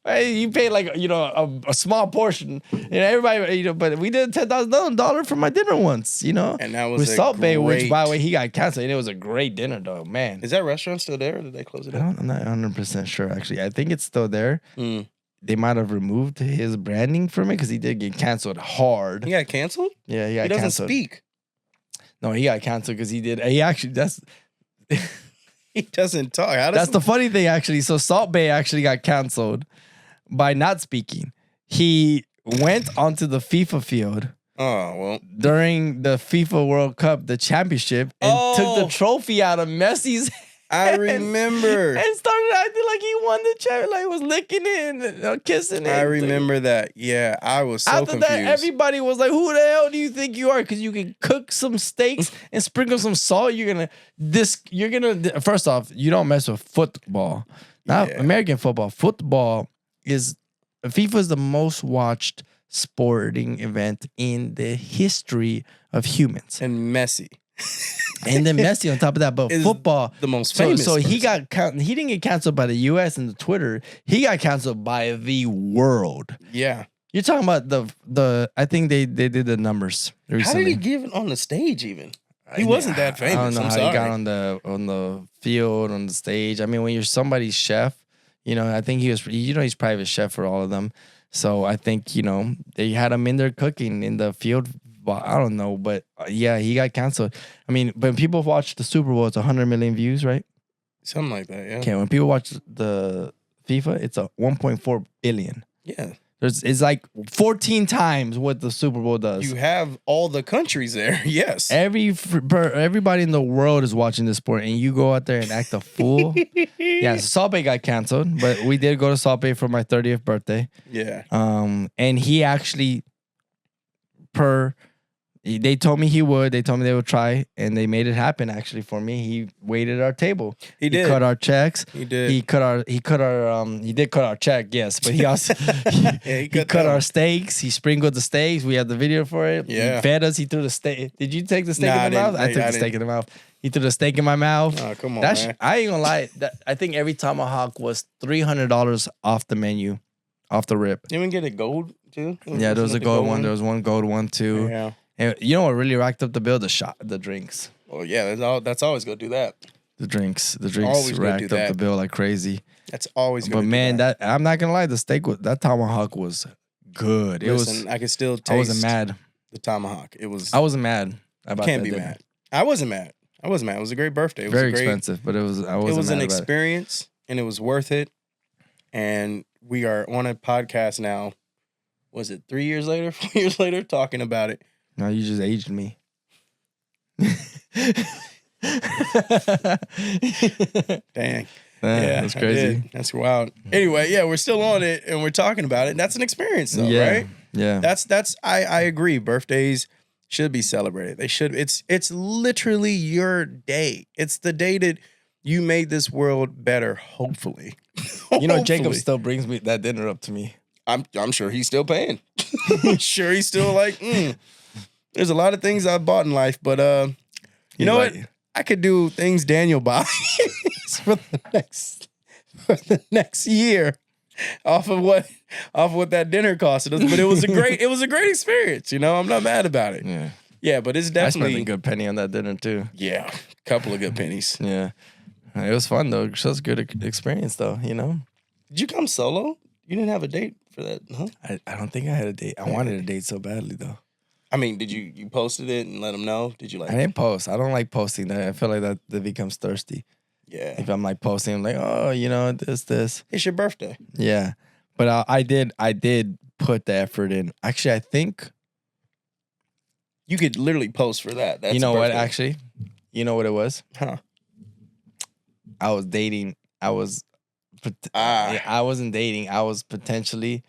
Hey, you paid like a small portion, everybody, but we did $10,000 for my dinner once, And that was with Salt Bay, which by the way he got canceled, and it was a great dinner though, man. Is that restaurant still there, or did they close it I'm not 100% sure actually. I think it's still there. They might have removed his branding from it because he did get canceled hard. He got canceled? Yeah, he got canceled. He doesn't canceled. speak. No, he got canceled because he actually that's. He doesn't talk. That's the funny thing, actually. So Salt Bay actually got canceled by not speaking. He went onto the FIFA field during the FIFA World Cup, the championship, and took the trophy out of Messi's hand. I remember. And started acting like he won the championship, like he was licking it and kissing it. I remember that. Yeah, I was so confused. After that, everybody was like, who the hell do you think you are? Because you can cook some steaks and sprinkle some salt. First off, you don't mess with football. Not American football. Football FIFA is the most watched sporting event in the history of humans. And Messi. And then Messi on top of that, but football, the most famous. So he didn't get canceled by the U.S. and the Twitter. He got canceled by the world. Yeah, you're talking about the. I think they did the numbers recently. How did he give it on the stage? Even he wasn't that famous. I don't know how he got on the field, on the stage. I mean, when you're somebody's chef, I think he was. He's private chef for all of them. So I think they had him in there cooking in the field. I don't know, but yeah, he got canceled. I mean, when people watch the Super Bowl, it's 100 million views, right? Something like that, yeah. Okay, when people watch the FIFA, it's a 1.4 billion. Yeah. It's like 14 times what the Super Bowl does. You have all the countries there, yes. Everybody in the world is watching this sport, and you go out there and act a fool. Yeah, Salt Bay got canceled, but we did go to Salt Bay for my 30th birthday. Yeah. And he actually, they told me he would. They told me they would try, and they made it happen. Actually, for me, he waited our table. He did. Cut our checks. He did. He cut our. He did cut our check. Yes, but he also he cut our steaks. He sprinkled the steaks. We have the video for it. Yeah. He fed us. He threw the steak. Did you take the steak in the mouth? I took the steak in the mouth. He threw the steak in my mouth. Oh, come on, man. I ain't gonna lie. I think every tomahawk was $300 off the menu, off the rip. Didn't we get a gold too? Yeah, there was a gold one. There was one gold one too. Yeah. And you know what really racked up the bill? The drinks. Oh yeah, that's always gonna do that. The drinks racked up the bill like crazy. That's always gonna. But man, that I'm not gonna lie, that tomahawk was good. Listen, I could still taste. I wasn't mad. The tomahawk. It was. I wasn't mad about. Can't be mad. I wasn't mad. It was a great birthday. It was very expensive, but it was. I wasn't. It was mad an about experience, and it was worth it. And we are on a podcast now. Was it 3 years later, 4 years later, talking about it? No, you just aged me. Dang. Yeah, that's crazy. That's wild. Anyway, yeah, we're still on it and we're talking about it. That's an experience though, right? Yeah. I agree. Birthdays should be celebrated. They should. It's literally your day. It's the day that you made this world better, hopefully. Jacob still brings me that dinner up to me. I'm sure he's still paying. Sure he's still like, there's a lot of things I've bought in life, but you know what? I could do things Daniel buys for the next year off of what that dinner costed us. But it was a great experience. I'm not mad about it. Yeah. Yeah, but it's definitely I spent a good penny on that dinner too. Yeah, a couple of good pennies. Yeah. It was fun though. It was a good experience though, Did you come solo? You didn't have a date for that, huh? I don't think I had a date. I wanted a date so badly though. I mean, did you posted it and let them know? Did you I didn't post. I don't like posting that. I feel like that becomes thirsty. Yeah. If I'm like posting, I'm like, oh, this. It's your birthday. Yeah. But I did put the effort in. Actually, I think you could literally post for that. That's what? Actually, you know what it was? Huh? I was dating. I wasn't dating. I was potentially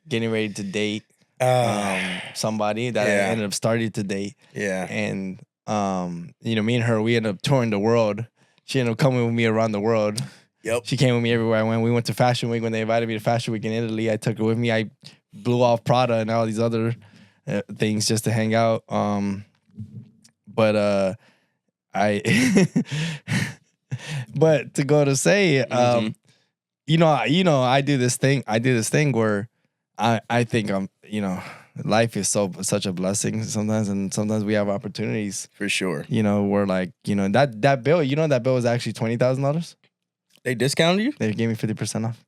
getting ready to date somebody that I ended up starting to date. Yeah. And me and her, we ended up touring the world. She ended up coming with me around the world. Yep. She came with me everywhere I went. We went to Fashion Week when they invited me to Fashion Week in Italy. I took her with me. I blew off Prada and all these other things just to hang out. But but to go to say, you know, I do this thing where I think life is such a blessing sometimes, and sometimes we have opportunities. For sure. We're like, that bill, that bill was actually $20,000. They discounted you? They gave me 50% off.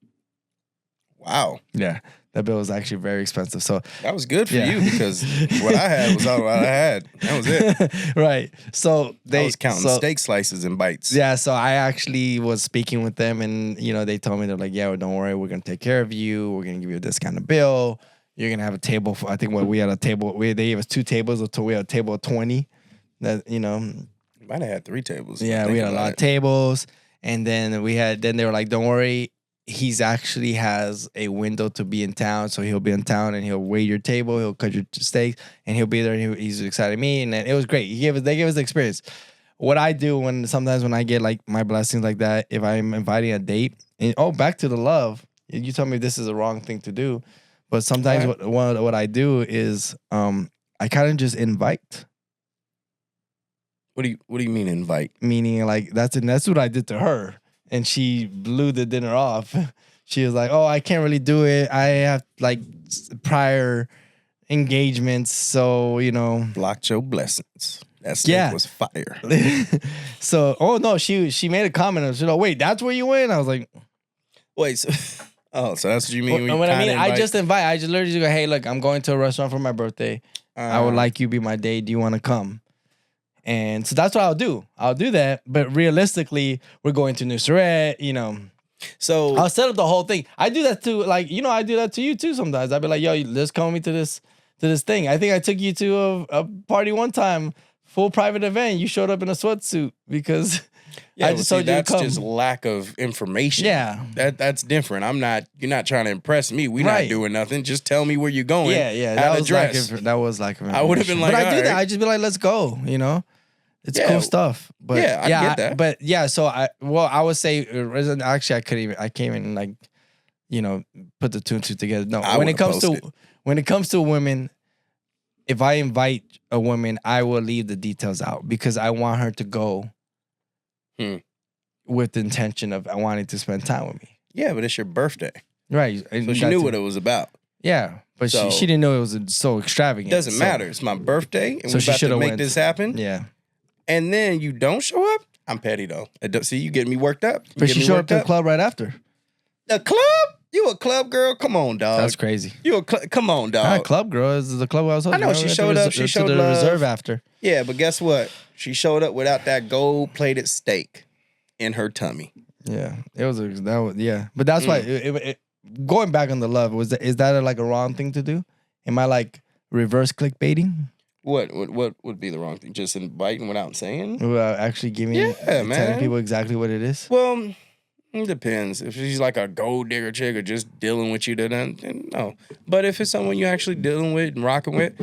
Wow. Yeah. That bill was actually very expensive. So that was good for you because what I had was all I had. That was it. Right. So I was counting steak slices and bites. Yeah. So I actually was speaking with them, and they told me, they're like, yeah, well, don't worry, we're gonna take care of you. We're gonna give you a discounted bill. You're gonna have a table for. I think we had a table. They gave us 2 tables until we had a table of 20. That You might have had 3 tables. Yeah, we had a lot of tables, and then they were like, don't worry. He's actually has a window to be in town, so he'll be in town and he'll wait your table, he'll cut your steaks, and he'll be there. And he's excited me, and it was great. They gave us the experience. What I do sometimes when I get like my blessings like that, if I'm inviting a date, and back to the love. You tell me this is the wrong thing to do, but sometimes what I do is I kind of just invite. What do you mean invite? Meaning like that's what I did to her. And she blew the dinner off. She was like, "Oh, I can't really do it. I have like prior engagements, so blocked your blessings." That steak was fire. So, no, she made a comment. She's like, "Wait, that's where you went?" I was like, "Wait, so that's what you mean?" I just invite. I just literally go, "Hey, look, I'm going to a restaurant for my birthday. I would like you to be my date. Do you want to come?" And so that's what I'll do. I'll do that. But realistically, we're going to New Suret, So I'll set up the whole thing. I do that too. Like, I do that to you too sometimes. I'll be like, yo, let's come with me to this thing. I think I took you to a party one time, full private event. You showed up in a sweatsuit because I just told you to come. That's just lack of information. Yeah. That's different. You're not trying to impress me. We're not doing nothing. Just tell me where you're going. Yeah. That was like I would have been like, but I do that. I just be like, let's go, It's cool stuff. But I get that. But yeah, so I would say actually I can't even like, put the 2 and 2 together. No, when it comes to women, if I invite a woman, I will leave the details out because I want her to go with the intention of wanting to spend time with me. Yeah, but it's your birthday. Right. So she knew what it was about. Yeah. But she didn't know it was so extravagant. It doesn't matter. It's my birthday and we're about to make this happen. Yeah. And then you don't show up? I'm petty though. See, you getting me worked up. But she showed up to the club right after. The club? You a club girl? Come on, dog. That's crazy. Come on, dog. Not a club girl. Is the club I was hosting. I know she showed up. She showed to the reserve after. Yeah, but guess what? She showed up without that gold-plated steak in her tummy. Yeah, But that's why going back on the love is that like a wrong thing to do? Am I like reverse clickbaiting? What would be the wrong thing? Just inviting without saying? Without actually telling people exactly what it is? Well, it depends. If she's like a gold digger chick or just dealing with you, then no. But if it's someone you're actually dealing with and rocking with,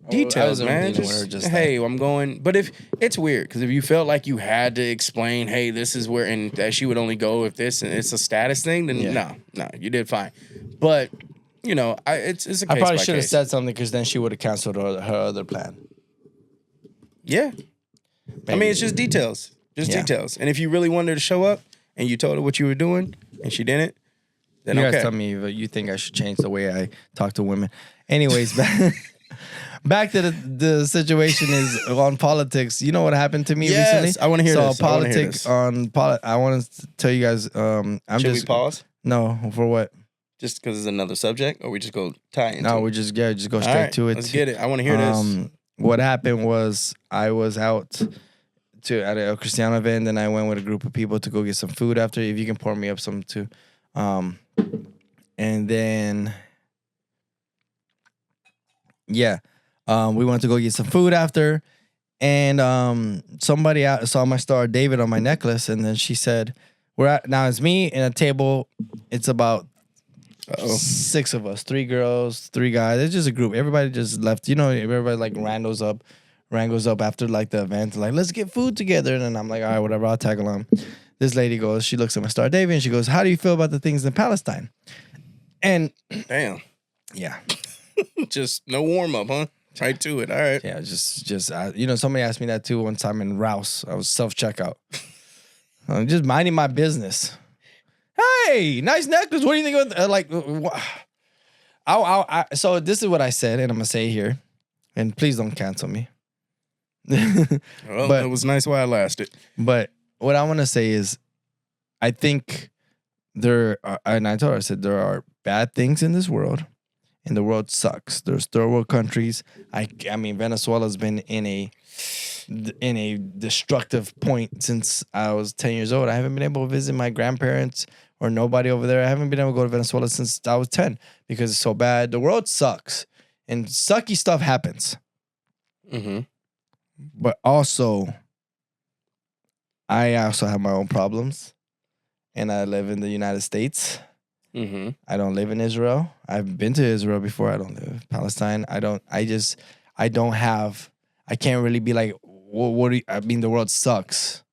details, man. Hey, I'm going. But if it's weird, because if you felt like you had to explain, hey, this is where, and that she would only go if this, and it's a status thing, then no, you did fine. But it's a case I probably by should have case. said something because then she would have canceled her other plan. Yeah. Maybe. I mean, it's just details. Details. And if you really wanted her to show up and you told her what you were doing and she didn't, then you okay. guys tell me if you think I should change the way I talk to women. Anyways, back to the situation is on politics. You know what happened to me recently? I want to hear this. I want to tell you guys. Should we pause? No, for what? Just because it's another subject, or we just go tie into it? No, we just go straight to it. Let's get it. I want to hear this. What happened was I was out at a Cristiano event, and I went with a group of people to go get some food after. If you can pour me up some too. And then, we went to go get some food after, and somebody saw my star David on my necklace, and then she said, now it's me and a table. It's about 6 of us, 3 girls, 3 guys. It's just a group. Everybody just left. Everybody like wrangles up after like the event, like let's get food together. And then I'm like, all right, whatever, I'll tag along. this lady goes, she looks at my Star Davy and she goes, how do you feel about the things in Palestine? And Damn. yeah. Just no warm up, huh? Right to it. All right. Yeah, somebody asked me that too one time in Rouse. I was self-checkout. I'm just minding my business. Hey, nice necklace. What do you think of so this is what I said, and I'm gonna say here, and please don't cancel me. Well, it was nice while it lasted. But what I want to say is, I think and I told her, I said, there are bad things in this world, and the world sucks. There's third world countries. I mean, Venezuela's been in a destructive point since I was 10 years old. I haven't been able to visit my grandparents or nobody over there. I haven't been able to go to Venezuela since I was 10 because it's so bad. The world sucks, and sucky stuff happens. Mm-hmm. But also, I also have my own problems, and I live in the United States. Mm-hmm. I don't live in Israel. I've been to Israel before. I don't live in Palestine. I can't really be like, what do you, I mean, the world sucks.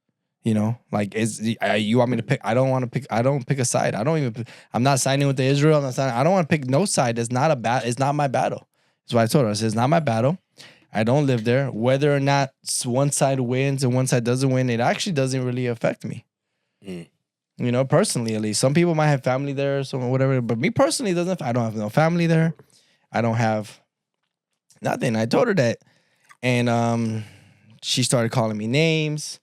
You know, like, you want me to pick? I don't pick a side. I'm not siding with the Israel. I don't want to pick no side. It's not my battle. That's what I told her. I said, it's not my battle. I don't live there. Whether or not one side wins and one side doesn't win, it actually doesn't really affect me. Mm. You know, personally, at least. Some people might have family there or something, whatever. But me personally, I don't have no family there. I don't have nothing. I told her that. And she started calling me names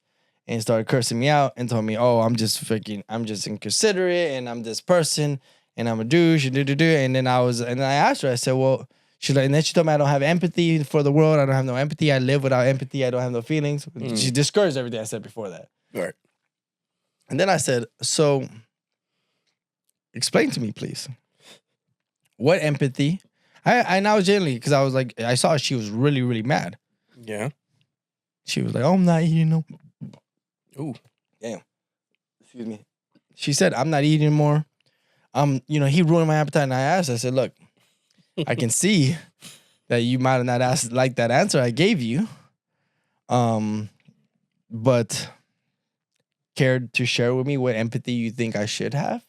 and started cursing me out and told me, oh, I'm just inconsiderate and I'm this person and I'm a douche and And then I asked her, I said, well, and then she told me I don't have empathy for the world. I don't have no empathy. I live without empathy. I don't have no feelings. She discouraged everything I said before that. Right. And then I said, so explain to me, please. What empathy? I was genuinely, because I was like, I saw she was really, really mad. Yeah. She was like, oh, I'm not eating no. Ooh. Damn. Excuse me. She said, I'm not eating anymore. He ruined my appetite. And I asked, I said, look, I can see that you might have not asked like that answer I gave you. But cared to share with me what empathy you think I should have,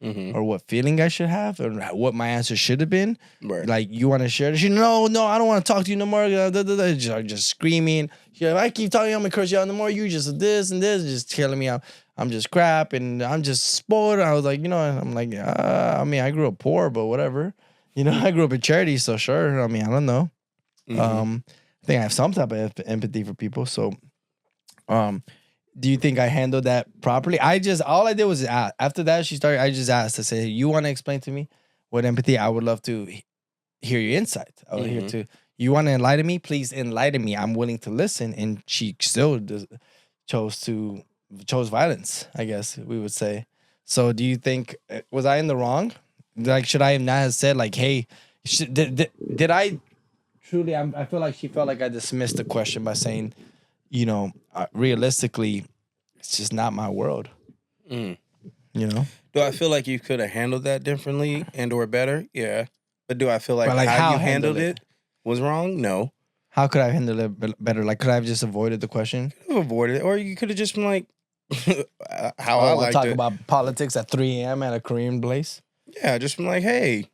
or what feeling I should have, or what my answer should have been. Right. Like, you want to share this? No, I don't want to talk to you no more. Just screaming. If I keep talking, I'm gonna curse you out no more. You just this and this, just telling me I'm just crap and I'm just spoiled. I was like, I'm like, I mean, I grew up poor, but whatever. I grew up in charity, so sure. I mean, I don't know. Mm-hmm. I think I have some type of empathy for people. So, do you think I handled that properly? All I did was after that I just asked. I said, you want to explain to me what empathy? I would love to hear your insight. I would hear to. You want to enlighten me? Please enlighten me. I'm willing to listen. And she still chose violence, I guess we would say. So do you think, was I in the wrong? Like, should I not have said, like, hey, did I truly, I feel like she felt like I dismissed the question by saying, realistically, it's just not my world. Mm. Do I feel like you could have handled that differently and or better? Yeah. But do I feel like how you handled it was wrong? No. How could I handle it better? Like, could I have just avoided the question? You could have avoided it. Or you could have just been like, I like talk about politics at 3 a.m. at a Korean place? Yeah, just been like, hey,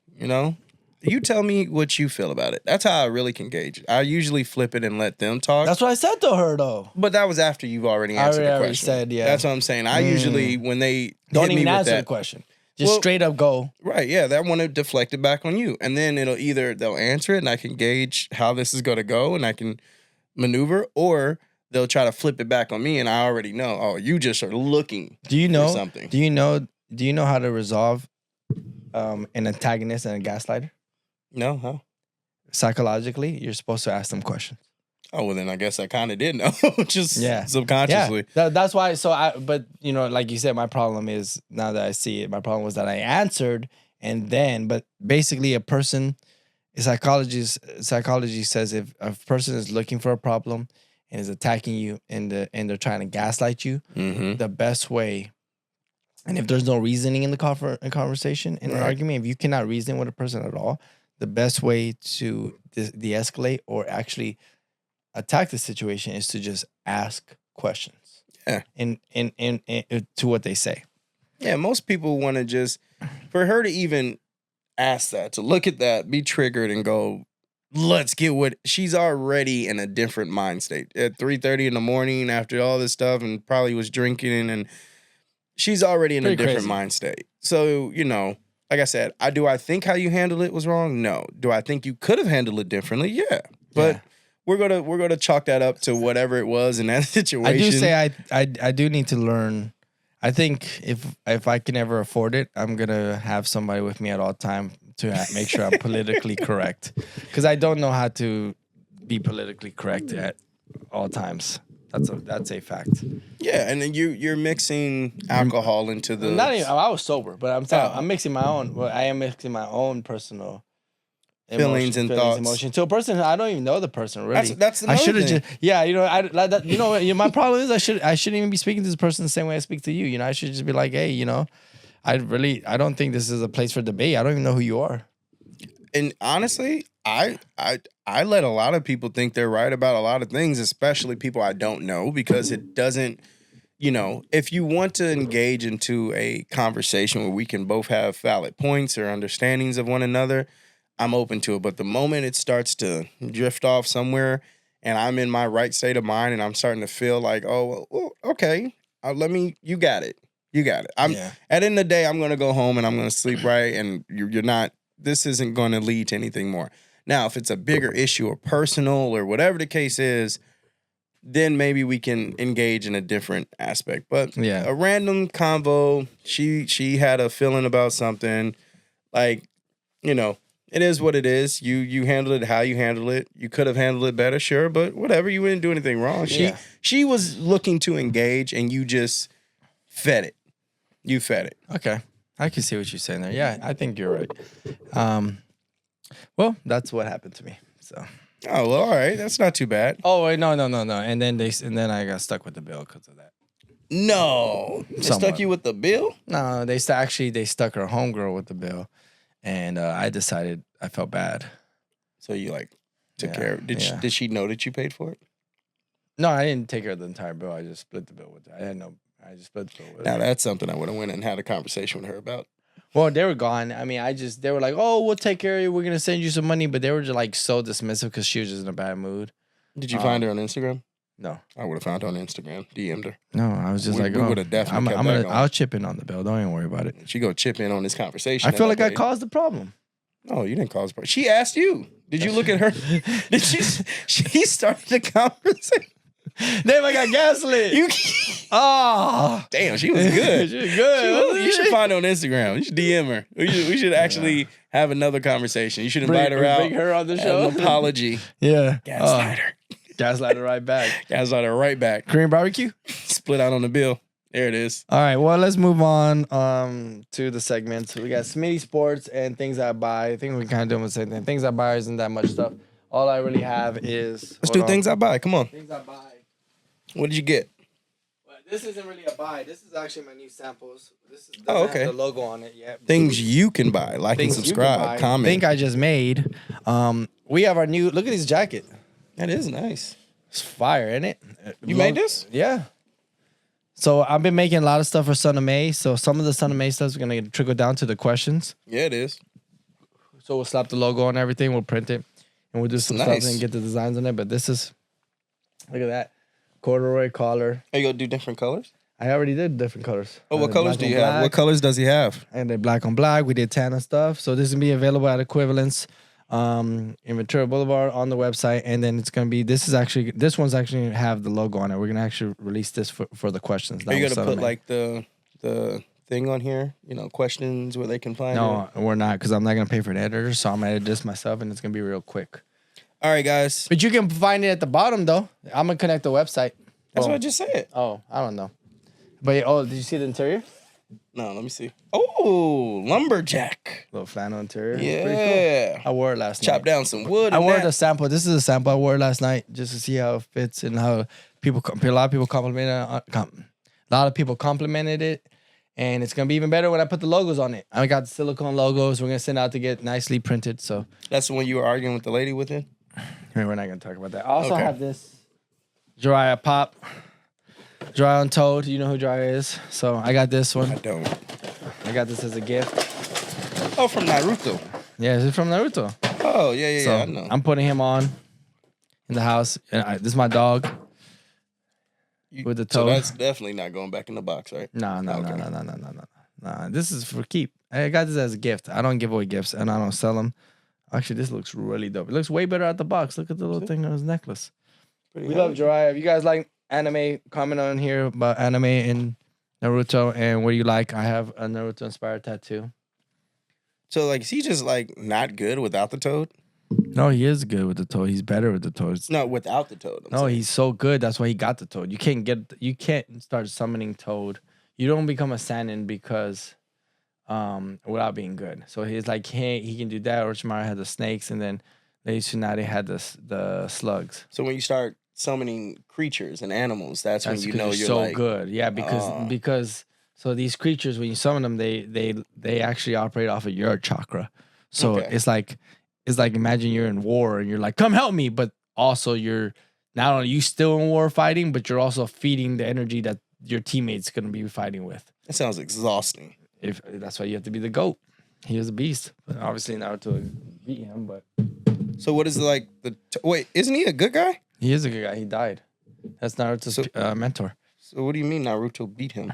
you tell me what you feel about it. That's how I really can gauge it. I usually flip it and let them talk. That's what I said to her, though. But that was after you've already answered the question. I already said, yeah. That's what I'm saying. I usually, when they don't hit even me with answer the question. Just straight up go. Right, yeah. That one to deflect it back on you. And then they'll answer it and I can gauge how this is going to go and I can maneuver, or they'll try to flip it back on me and I already know, oh, you just are looking for something. Do you know how to resolve an antagonist and a gaslighter? No, huh? Psychologically, you're supposed to ask them questions. Oh, well, then I guess I kind of did know, just subconsciously. Yeah. That's why. But like you said, my problem is, now that I see it, my problem was that I answered but basically psychology says if a person is looking for a problem and is attacking you and they're trying to gaslight you, the best way, and if there's no reasoning in the conversation, in an argument, if you cannot reason with a person at all, the best way to de-escalate or actually attack the situation is to just ask questions. Yeah. in to what they say. Yeah, most people want to just, for her to even ask that, to look at that, be triggered and go, let's get what, she's already in a different mind state at 3:30 in the morning after all this stuff and probably was drinking, and she's already in Pretty a different crazy. mind state. So, like I said, I think how you handled it was wrong? No. Do I think you could have handled it differently? Yeah. But we're gonna chalk that up to whatever it was in that situation. I do say I do need to learn. I think if I can ever afford it, I'm gonna have somebody with me at all time to make sure I'm politically correct, because I don't know how to be politically correct at all times. That's a fact. Yeah, and then you're mixing alcohol into the. Not even, I was sober, but I'm mixing my own. Well, I am mixing my own personal feelings and thoughts. Emotion to a person I don't even know the person really. That's I should have thing. just my problem is I shouldn't even be speaking to this person the same way I speak to you. I should just be like, hey, I don't think this is a place for debate. I don't even know who you are. And honestly, I let a lot of people think they're right about a lot of things, especially people I don't know, because it doesn't, if you want to engage into a conversation where we can both have valid points or understandings of one another, I'm open to it. But the moment it starts to drift off somewhere and I'm in my right state of mind and I'm starting to feel like, oh, well, okay, you got it. You got it. At the end of the day, I'm going to go home and I'm going to sleep right. And you're not, this isn't going to lead to anything more. Now, if it's a bigger issue or personal or whatever the case is, then maybe we can engage in a different aspect. But a random convo, she had a feeling about something, like, it is what it is. You handled it how you handled it. You could have handled it better, sure, but whatever. You didn't do anything wrong. She was looking to engage, and you just fed it. You fed it. Okay, I can see what you're saying there. Yeah, I think you're right. Well, that's what happened to me. So. Oh well, all right. That's not too bad. Oh wait, no. And then I got stuck with the bill because of that. No, they stuck you with the bill? No, they stuck her homegirl with the bill. And I decided I felt bad. So you took care of it. Did she know that you paid for it? No, I didn't take care of the entire bill. I just split the bill with her. I just split the bill with her. Now that's something I would have went and had a conversation with her about. Well, they were gone. I mean, they were like, oh, we'll take care of you. We're going to send you some money. But they were just so dismissive because she was just in a bad mood. Did you find her on Instagram? No. I would have found her on Instagram. DM'd her. No, I was just we would have definitely I'll chip in on the bill. Don't even worry about it. She go chip in on this conversation. I feel like I caused the problem. No, you didn't cause the problem. She asked you. Did you look at her? Did she started the conversation? Damn, I got gaslit. Damn, she was good. She was good. You should find her on Instagram. You should DM her. We should actually have another conversation. You should invite her out. Bring her on the show. An apology. Yeah. Gaslight her. Gaslight her right back. Gaslight her right back. Korean barbecue? Split out on the bill. There it is. All right. Well, let's move on to the segments. We got Smitty Sports and things I buy. I think we kind of doing the same thing. Things I buy isn't that much stuff. All I really have is... Let's do things I buy. Come on. Things I buy. What did you get? Well, this isn't really a buy. This is actually my new samples. This doesn't have the logo on it yet. Things you can buy. Like and subscribe. Comment. Think I just made. We have our new... Look at this jacket. That is nice. It's fire, isn't it? You made this? Yeah. So I've been making a lot of stuff for Son of May. So some of the Son of May stuff is going to trickle down to the questions. Yeah, it is. So we'll slap the logo on everything. We'll print it. And we'll do some stuff and get the designs on it. But this is... Look at that. Corduroy collar. Are you going to do different colors? I already did different colors. Oh, what colors do you have? What colors does he have? And they're black on black. We did tan and stuff. So this is going to be available at Equivalence in Ventura Boulevard on the website. And then it's going to be, this one's actually have the logo on it. We're going to actually release this for the questions. Are you going to put like the thing on here? Questions where they can find it? No, we're not, because I'm not going to pay for an editor. So I'm going to edit this myself and it's going to be real quick. All right, guys. But you can find it at the bottom, though. I'm going to connect the website. That's what I just said. Oh, I don't know. But, did you see the interior? No, let me see. Oh, lumberjack. Little flannel interior. Yeah. Pretty cool. I wore it last night. Chopped down some wood. I wore the sample. This is a sample I wore it last night just to see how it fits and how a lot of people complimented it. And it's going to be even better when I put the logos on it. I got the silicone logos. We're going to send out to get nicely printed. So that's the one you were arguing with the lady with it? We're not going to talk about that. I also have this Jiraiya Pop. Dry Untold. You know who Dry is. So I got this one. I don't. I got this as a gift. Oh, from Naruto. Yeah, this is from Naruto. Oh, yeah, So I know. I'm putting him on in the house. And this is my dog with the So toad. that's definitely not going back in the box, right? No. This is for keep. I got this as a gift. I don't give away gifts and I don't sell them. Actually, this looks really dope. It looks way better out the box. Look at the little thing on his necklace. We love Jiraiya. If you guys like anime, comment on here about anime and Naruto and what do you like. I have a Naruto inspired tattoo. So, like, is he just, like, not good without the toad? No, he is good with the toad. He's better with the toads. No, without the toad. No, he's so good. That's why he got the toad. You can't start summoning toad. You don't become a Sannin because without being good. So he's like, hey, he can do that. Orochimaru had the snakes, and then Lady Tsunade had the slugs. So when you start summoning creatures and animals, that's when you know you're so like, good. Yeah, because so these creatures, when you summon them, they actually operate off of your chakra. So Okay. it's like imagine you're in war and you're like, come help me, but also you're not only you still in war fighting, but you're also feeding the energy that your teammates gonna be fighting with. that sounds exhausting. If that's why you have to be the GOAT. He was a beast. But obviously Naruto beat him, but So what is like wait? Isn't he a good guy? he is a good guy. He died. That's Naruto's mentor. So what do you mean Naruto beat him?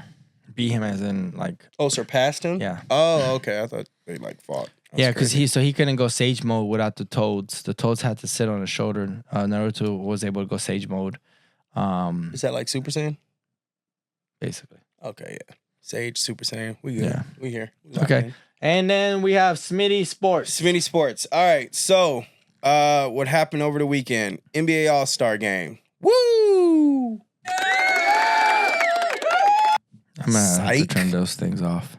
Beat him as in like Oh, surpassed him? yeah. Oh, okay. I thought they like fought. That's Yeah, because crazy. he couldn't go sage mode without the toads. The toads had to sit on his shoulder. Naruto was able to go sage mode. Is that like Super Saiyan? Basically. Okay, yeah. Sage, Super Saiyan. We good. Yeah. We here. Okay. And then we have Smitty Sports. Smitty Sports. All right. So, what happened over the weekend? NBA All-Star Game. Woo! I'm gonna have to Psych. turn those things off.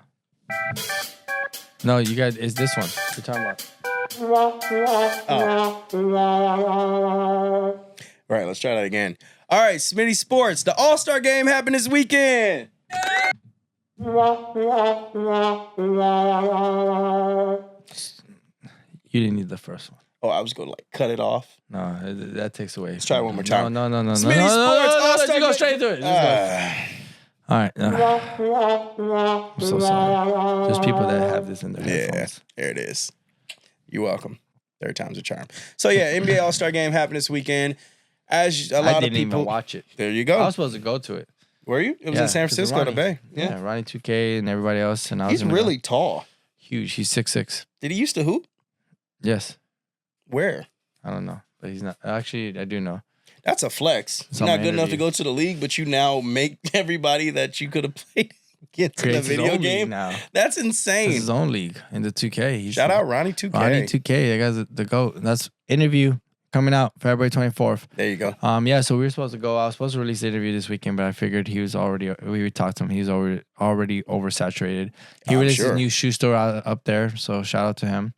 No, you guys, it's this one. You're talking about. All right, let's try that again. All right, Smitty Sports. The All-Star Game happened this weekend. You didn't need the first one. Oh, I was going to like cut it off. No, that takes away. Let's try it one more time. No. Smitty Sports. Let's All-Star go Game. straight to it. All right. I'm so sorry. There's people that have this in their Yeah, headphones. there it is. You're welcome. Third time's a charm. So yeah, NBA All-Star Game happened this weekend. As a lot I of didn't people even watch it. There you I go. was supposed to go to it. Were you? It was in San 'cause of Francisco, the Ronnie. Bay. Yeah. Yeah, Ronnie 2K and everybody else. And I was He's in really tall. huge. He's 6'6". Did he used to hoop? Yes. Where? I don't know. But he's not. Actually, I do know. That's a flex. It's You're on not my good enough to interview. go to the league, but you now make everybody that you could have played get to the Creates his video own league game. now. That's It's insane. his own league in the 2K. He's Shout out Ronnie 2K. Ronnie 2K. That guy's the GOAT. That's interview coming out February 24th. There you go. Yeah, so we were supposed to go. I was supposed to release the interview this weekend, but I figured he was already. We talked to him. He's already oversaturated. He I'm released sure. his new shoe store up there. So shout out to him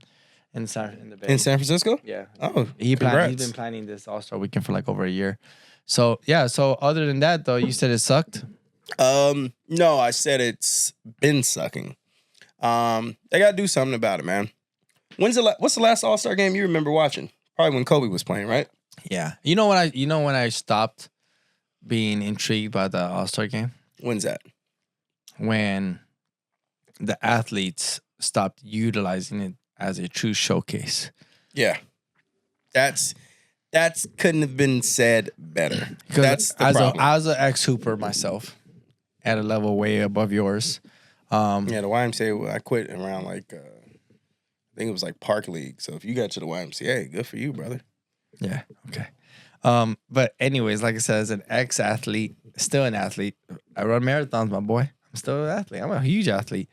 in the Bay. In San Francisco? Yeah. Oh, He's congrats. been planning this All-Star weekend for like over a year. So yeah. So other than that, though, you said it sucked. No, I said it's been sucking. They gotta do something about it, man. What's the last All-Star game you remember watching? Probably when Kobe was playing, right? Yeah. You know when I stopped being intrigued by the All-Star game? When's that? When the athletes stopped utilizing it as a true showcase. Yeah. That's couldn't have been said better. 'Cause That's the problem. as an ex-hooper myself, at a level way above yours. Yeah, the YMCA, I quit around like, I think it was like Park League. So if you got to the YMCA, good for you, brother. Yeah. Okay. But anyways, like I said, as an ex-athlete, still an athlete. I run marathons, my boy. I'm still an athlete. I'm a huge athlete.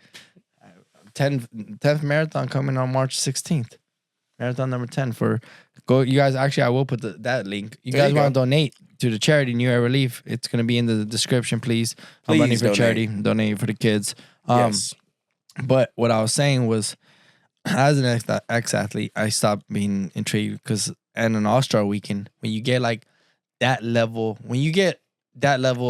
10th marathon coming on March 16th. Marathon number 10 for go. You guys, actually, I will put that link. You There guys you want go. to donate to the charity New Era Relief? It's going to be in the description, please. I'm Please running for donate. charity. Donate for the kids. Yes. But what I was saying was, as an ex-athlete, I stopped being intrigued because in an All-Star weekend, when you get like that level,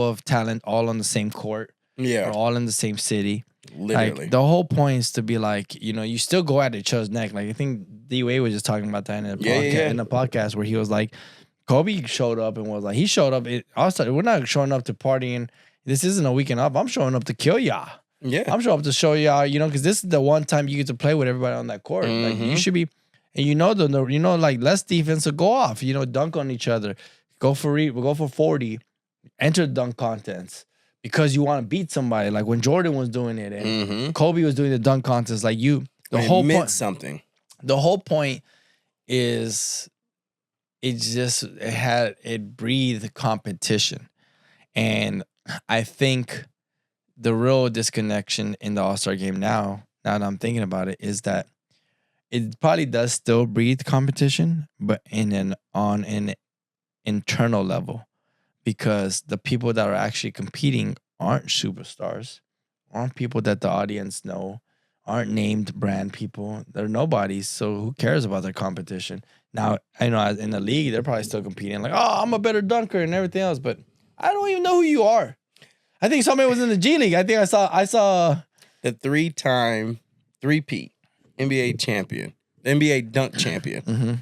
of talent all on the same court or Yeah. all in the same city, Literally. like the whole point is to be like, you still go at each other's neck. Like I think D Wade was just talking about that in a Yeah, podcast, yeah. in a podcast where he was like, Kobe showed up and was like, he showed up. Also, we're not showing up to partying. This isn't a weekend off. I'm showing up to kill y'all. Yeah. I'm showing up to show y'all, because this is the one time you get to play with everybody on that court. Like you should be, and like less defense will go off. Dunk on each other, go for 40, enter dunk contests because you want to beat somebody. Like when Jordan was doing it and Kobe was doing the dunk contest. Like the whole point. Something. The whole point is it breathed competition. And I think the real disconnection in the All-Star game now that I'm thinking about it, is that it probably does still breathe competition, but on an internal level, because the people that are actually competing aren't superstars, aren't people that the audience know, aren't named brand people. They're nobodies. So who cares about their competition? Now, I know in the league, they're probably still competing. Like, oh, I'm a better dunker and everything else. But I don't even know who you are. I think somebody was in the G League. I think I saw the 3-time three-peat NBA champion, NBA dunk champion,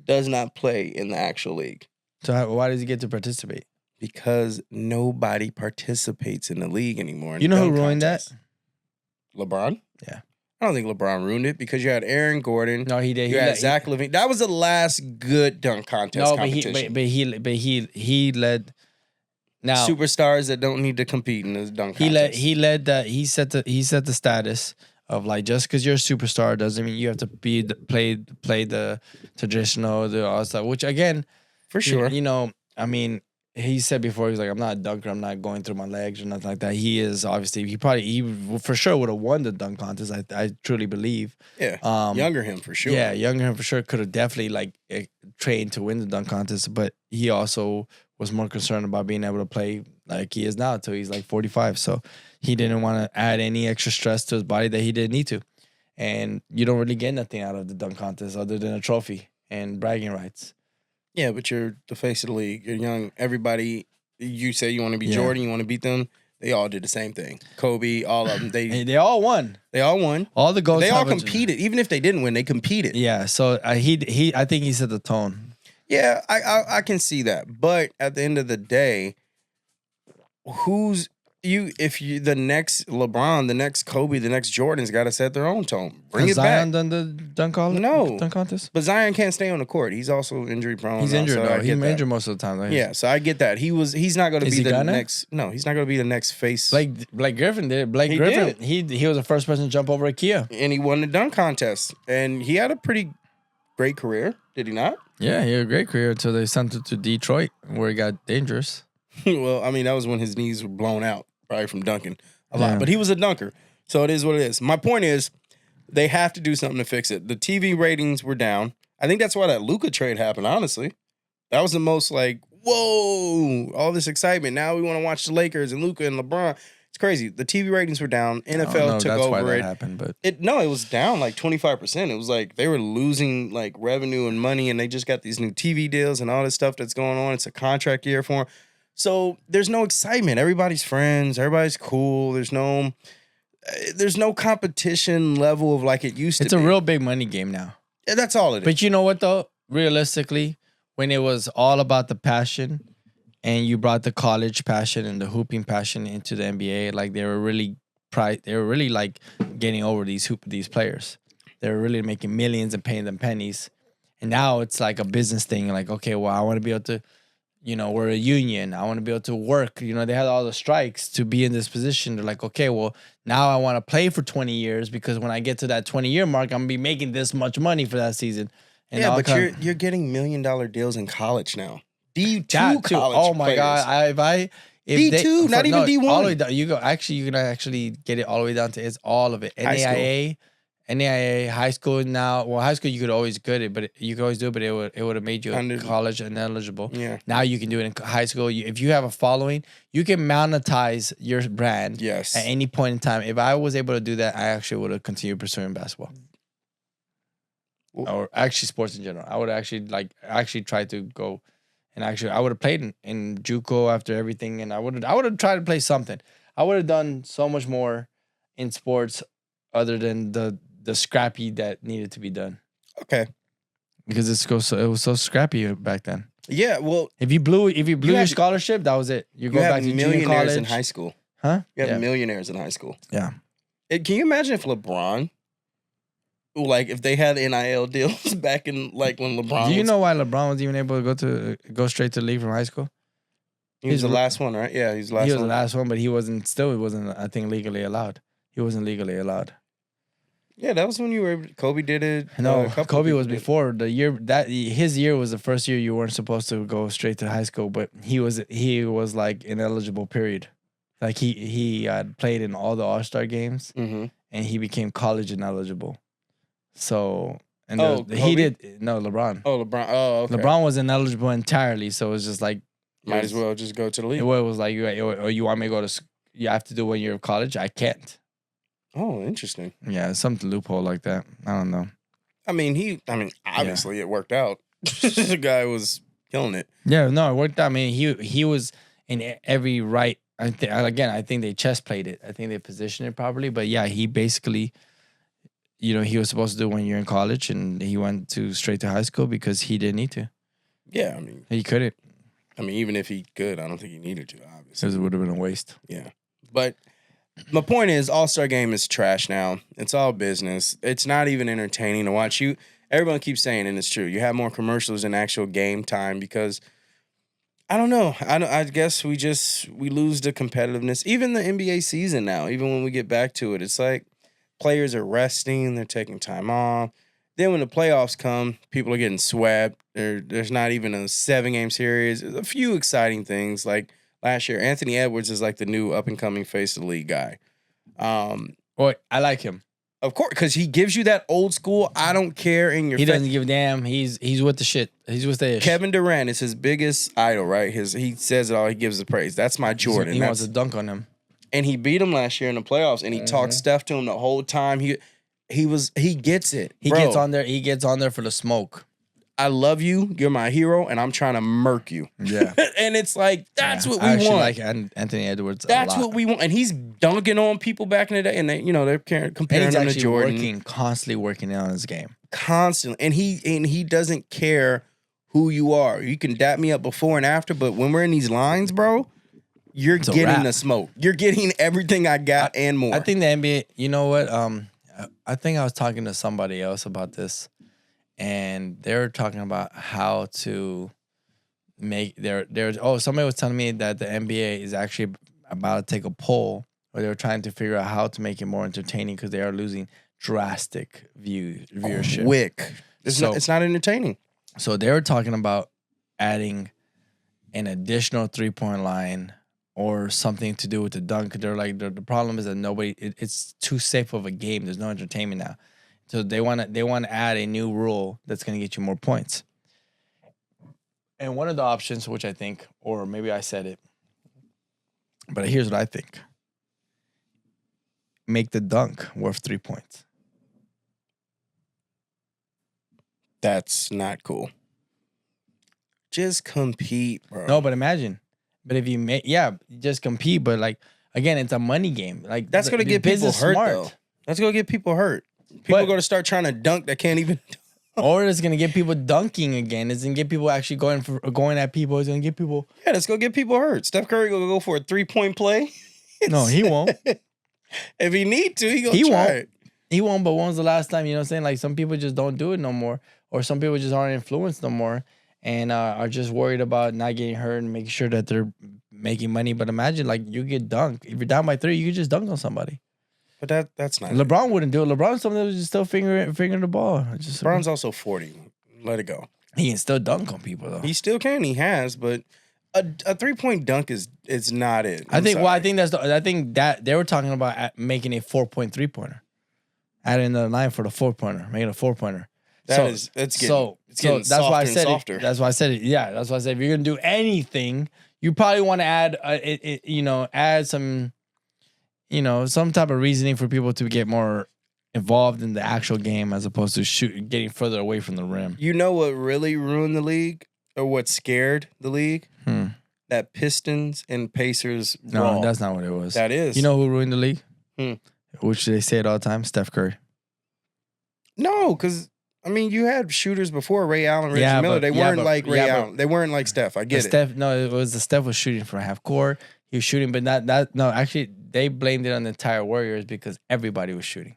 does not play in the actual league. So why does he get to participate? Because nobody participates in the league anymore. You know who ruined that? LeBron? Yeah. I don't think LeBron ruined it because you had Aaron Gordon. No, he did. You had Zach LaVine. That was the last good dunk contest competition. But he led. Now superstars that don't need to compete in this dunk contest. He led that. He set the status of like, just because you're a superstar doesn't mean you have to play the traditional, the all stuff. Which again, for sure, I mean, he said before, he's like, I'm not a dunker, I'm not going through my legs or nothing like that. He is obviously, he for sure would have won the dunk contest. I truly believe. Yeah, younger him for sure. Yeah, younger him for sure could have definitely trained to win the dunk contest, but he also was more concerned about being able to play like he is now until he's like 45. So he didn't want to add any extra stress to his body that he didn't need to. And you don't really get nothing out of the dunk contest other than a trophy and bragging rights. Yeah, but you're the face of the league. You're young. Everybody, you say you want to be Jordan, you want to beat them. They all did the same thing. Kobe, all of them. They all won. They all won. All the goals. They all competed. Even if they didn't win, they competed. Yeah. So I think he set the tone. Yeah, I can see that. But at the end of the day, the next LeBron, the next Kobe, the next Jordan's got to set their own tone. Bring it Zion back. Done the dunk contest? But Zion can't stay on the court. He's also injury prone. He's injured though. He's injured most of the time. Yeah, so I get that. He's not going to be the next. No, he's not going to be the next face. Blake Griffin did. Blake Griffin. He was the first person to jump over Ikea, and he won the dunk contest. And he had a pretty great career. Did he not? Yeah, he had a great career until they sent him to Detroit, where he got dangerous. Well, I mean, that was when his knees were blown out. Probably from dunking a lot, but he was a dunker, so it is what it is. My point is, they have to do something to fix it. The TV ratings were down. I think that's why that Luka trade happened. Honestly, that was the most whoa, all this excitement. Now we want to watch the Lakers and Luka and LeBron. It's crazy. The TV ratings were down. NFL took over why that it. Happened, but it was down 25%. It was like they were losing revenue and money, and they just got these new TV deals and all this stuff that's going on. It's a contract year for them. So there's no excitement. Everybody's friends. Everybody's cool. There's no competition level of it used to be. It's a real big money game now. Yeah, that's all it is. But you know what, though? Realistically, when it was all about the passion and you brought the college passion and the hooping passion into the NBA, they were really getting over these players. They were really making millions and paying them pennies. And now it's like a business thing. Okay, well, I want to be able to, we're a union. I want to be able to work. They had all the strikes to be in this position. They're like, okay, well, now I want to play for 20 years because when I get to that 20-year mark, I'm going to be making this much money for that season. And but you're getting $1 million deals in college now. D2 college Oh, my players. God. D2, not even D1. All the way down. You can actually get it all the way down to all of it. NAIA, high school now. Well, high school you could always get it, but you could always do it, but it would have made you college ineligible. Yeah. Now you can do it in high school. If you have a following, you can monetize your brand. Yes. At any point in time. If I was able to do that, I actually would have continued pursuing basketball. Or actually sports in general. I would actually try to go, and I would have played in JUCO after everything, and I would have tried to play something. I would have done so much more in sports other than the scrappy that needed to be done. Okay. Because it was so scrappy back then. Yeah, well, If you blew your have- scholarship, that was it. You you go have back to junior millionaires college. in high school. Huh? You have Yeah. millionaires in high school. Yeah. Can you imagine if LeBron, like, if they had NIL deals back in, like, when LeBron Do you was, know why LeBron was even able to go straight to the league from high school? he was the last one, right? Yeah, he was the last He was one. the last one, but he wasn't. I think, legally allowed. He wasn't legally allowed. Yeah, that was when you were. Kobe did it. No, a couple of Kobe people was did it. before the year that his year was the first year you weren't supposed to go straight to high school, but he was like ineligible. Period. Like he had played in all the All-Star games, Mhm. and he became college ineligible. So and Oh, he Kobe? did no LeBron. Oh, LeBron. Oh, okay. LeBron was ineligible entirely, so it was just like Might as well just go to the league. It was like, you want me to go to? You have to do 1 year of college. I can't. Oh, interesting. Yeah, some loophole like that. I don't know. I mean, obviously it worked out. The guy was killing it. Yeah, no, it worked out. I mean, he was in every right. I think they chess played it. I think they positioned it properly. But yeah, he basically, he was supposed to do 1 year in college, and he went straight to high school because he didn't need to. Yeah, I mean, He couldn't. even if he could, I don't think he needed to. Obviously, It would have been a waste. yeah. But my point is, All-Star Game is trash now. It's all business. It's not even entertaining to watch. Everyone keeps saying, and it's true, you have more commercials than actual game time because I don't know. I guess we lose the competitiveness. Even the NBA season now, even when we get back to it, it's like players are resting, they're taking time off. Then when the playoffs come, people are getting swept. There's not even a 7-game series. There's a few exciting things like last year, Anthony Edwards is like the new up-and-coming face of the league guy. Boy, I like him. Of course, because he gives you that old school, I don't care in your He doesn't give a damn. He's with the shit. He's with the ish. Kevin Durant is his biggest idol, right? He says it all. He gives the praise. That's my Jordan. He wants to dunk on him. And he beat him last year in the playoffs, and he talked stuff to him the whole time. He gets it. He Bro, gets on there. He gets on there for the smoke. I love you. You're my hero, and I'm trying to murk you. Yeah. And it's like, that's what we I actually want. like Anthony Edwards. That's a lot. what we want. And he's dunking on people back in the day, and they're comparing And he's him to actually Jordan. constantly working on his game. Constantly. And he doesn't care who you are. You can dap me up before and after, but when we're in these lines, bro, you're getting wrap. the smoke. You're getting everything I got and more. I think the NBA. You know what? I think I was talking to somebody else about this, and they were talking about how to make somebody was telling me that the NBA is actually about to take a poll where they're trying to figure out how to make it more entertaining because they are losing drastic viewership. Quick. It's not entertaining. So they were talking about adding an additional 3-point line or something to do with the dunk. They're like, the problem is that it's too safe of a game. There's no entertainment now. So they want to add a new rule that's going to get you more points. And one of the options, which I think, or maybe I said it, but here's what I think. Make the dunk worth 3 points. That's not cool. Just compete, bro. No, but imagine. But if you just compete. But like, again, it's a money game. Like that's gonna get people hurt, though. That's gonna get people hurt. People are gonna start trying to dunk that can't even. Or it's gonna get people dunking again. It's gonna get people actually going at people. It's gonna get people. Yeah, that's gonna get people hurt. Steph Curry gonna go for a 3-point play. No, he won't. If he need to, he won't. It. He won't. But when was the last time? You know what I'm saying? Like some people just don't do it no more, or some people just aren't influenced no more, and are just worried about not getting hurt and making sure that they're making money. But imagine, like, you get dunked. If you're down by 3, you could just dunk on somebody. But that's not. LeBron wouldn't do it. LeBron's something that was just still fingering the ball. LeBron's also 40. Let it go. He can still dunk on people though. He still can. He has, but a 3-point dunk is not it. I think that they were talking about making a 4-point 3-pointer, adding another line for the 4-pointer, making a 4-pointer. That's getting that's why I said softer. That's why I said it. Yeah, that's why I said if you're gonna do anything, you probably want to add add some, some type of reasoning for people to get more involved in the actual game as opposed to getting further away from the rim. You know what really ruined the league, or what scared the league? That Pistons and Pacers brawl. No, that's not what it was. That is. You know who ruined the league? Hmm. Which they say it all the time? Steph Curry. No, because I mean, you had shooters before Ray Allen, Reggie Yeah, Miller. but- They yeah, weren't but- like Ray yeah, but- Allen. They weren't like Steph. I get it. Steph, no, it was the Steph was shooting from half court. He was shooting, but no, actually, they blamed it on the entire Warriors because everybody was shooting.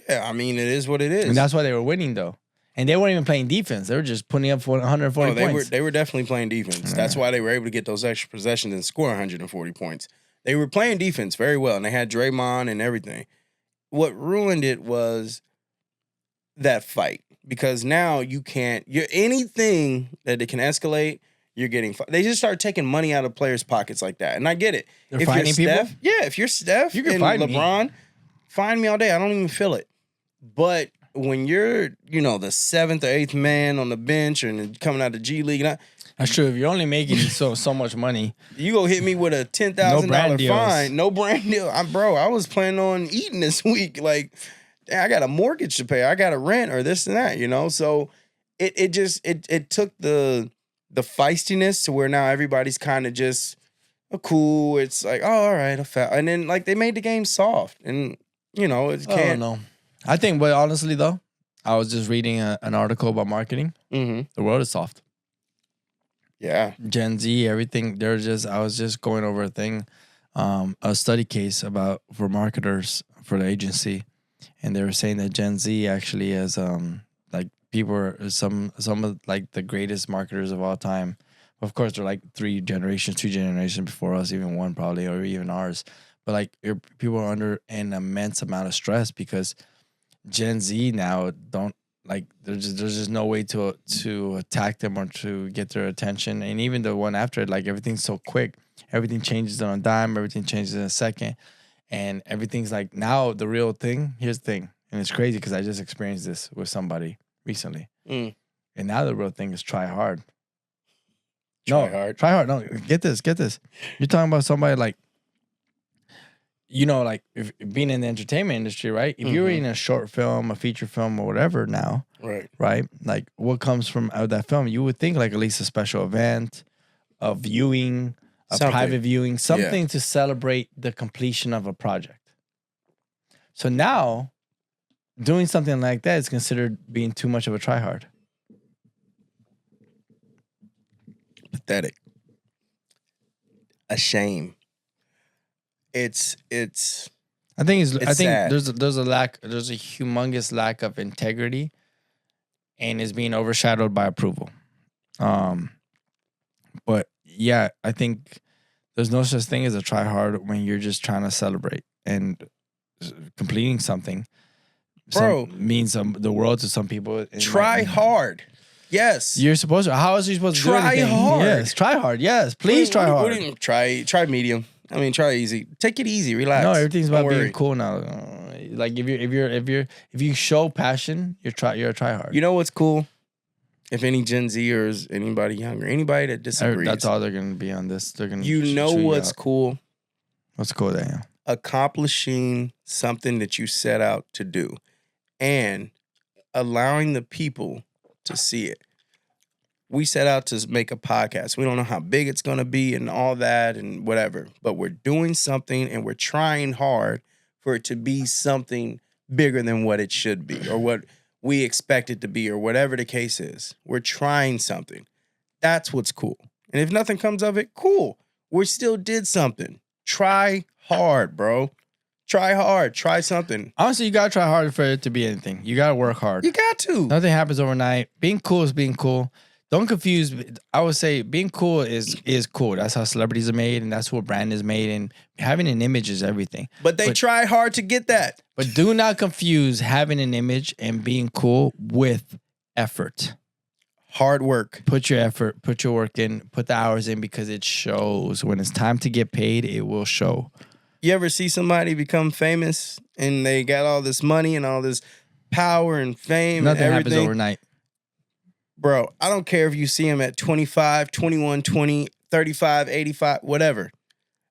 Yeah, I mean, it is what it is. And that's why they were winning, though. And they weren't even playing defense. They were just putting up 140 points. They were definitely playing defense. That's why they were able to get those extra possessions and score 140 points. They were playing defense very well, and they had Draymond and everything. What ruined it was that fight, because now you're anything that it can escalate, you're getting. They just start taking money out of players' pockets like that, and I get it. They're if fighting you're people? Steph, yeah, if you're Steph You can and fight me. LeBron, find me all day. I don't even feel it. But when you're, the 7th or 8th man on the bench and coming out of the G League, That's true. If you're only making so much money, you go hit me with a $10,000 fine, no brand deal. I was planning on eating this week. Like, I got a mortgage to pay. I got a rent or this and that, So it took the feistiness to where now everybody's kind of just cool. It's like, oh, all right, and then like they made the game soft, and it can't. I don't know. I think, but honestly though, I was just reading an article about marketing. Mm-hmm. The world is soft. Yeah. Gen Z, everything. I was just going over a thing, a study case for marketers for the agency, and they were saying that Gen Z actually is like people are some of like the greatest marketers of all time. Of course, they're like 2 generations before us, even one probably, or even ours. But like people are under an immense amount of stress because Gen Z now don't like. There's just no way to attack them or to get their attention. And even the one after it, like everything's so quick. Everything changes on a dime. Everything changes in a second, and everything's like now the real thing. Here's the thing, and it's crazy because I just experienced this with somebody recently. And now the real thing is try hard. Try hard. No, get this. You're talking about somebody like, like if being in the entertainment industry, right? If you're in a short film, a feature film, or whatever now, right? Like what comes from out of that film, you would think like at least a special event, a viewing, private viewing, something to celebrate the completion of a project. So now, doing something like that is considered being too much of a tryhard. Pathetic. A shame. I think sad. there's a humongous lack of integrity, and is being overshadowed by approval. But yeah, I think there's no such thing as a try hard when you're just trying to celebrate, and completing something. Means the world to some people. Try hard. Yes. You're supposed to. How else are you supposed to do anything? Try hard. Yes. Try hard. Yes. Please try hard. What do you mean, try medium. I mean, try easy. Take it easy. Relax. No, everything's Don't about worry. being cool now. Like if you show passion, you're a try hard. You know what's cool? If any Gen Zers, anybody younger, anybody that disagrees, That's all they're gonna be on this. They're gonna. What's cool? What's cool, Daniel? Accomplishing something that you set out to do, and allowing the people to see it. We set out to make a podcast. We don't know how big it's going to be and all that and whatever, but we're doing something and we're trying hard for it to be something bigger than what it should be or what we expect it to be or whatever the case is. We're trying something. That's what's cool. And if nothing comes of it, cool. We still did something. Try hard, bro. Try hard. Try something. Honestly, you gotta try hard for it to be anything. You gotta work hard. You got to. Nothing happens overnight. Being cool is being cool. Don't confuse. I would say being cool is cool. That's how celebrities are made, and that's what brand is made. And having an image is everything. But they try hard to get that. But do not confuse having an image and being cool with effort. Hard work. Put your effort, put your work in, put the hours in because it shows. When it's time to get paid, it will show. You ever see somebody become famous and they got all this money and all this power and fame Nothing and happens everything? overnight. Bro, I don't care if you see them at 25, 21, 20, 35, 85, whatever.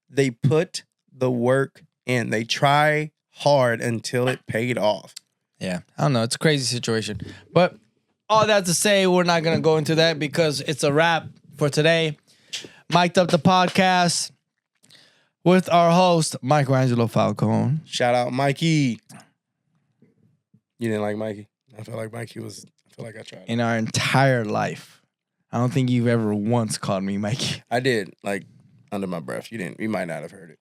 They put the work in. They try hard until it paid off. Yeah, I don't know. It's a crazy situation. But all that to say, we're not going to go into that because it's a wrap for today. Mic'd Up the Podcast with our host, Michelangelo Falcon. Shout out Mikey. You didn't like Mikey? I feel like Mikey was. I feel like I tried. in our entire life. I don't think you've ever once called me Mikey. I did, like, under my breath. You didn't. You might not have heard it.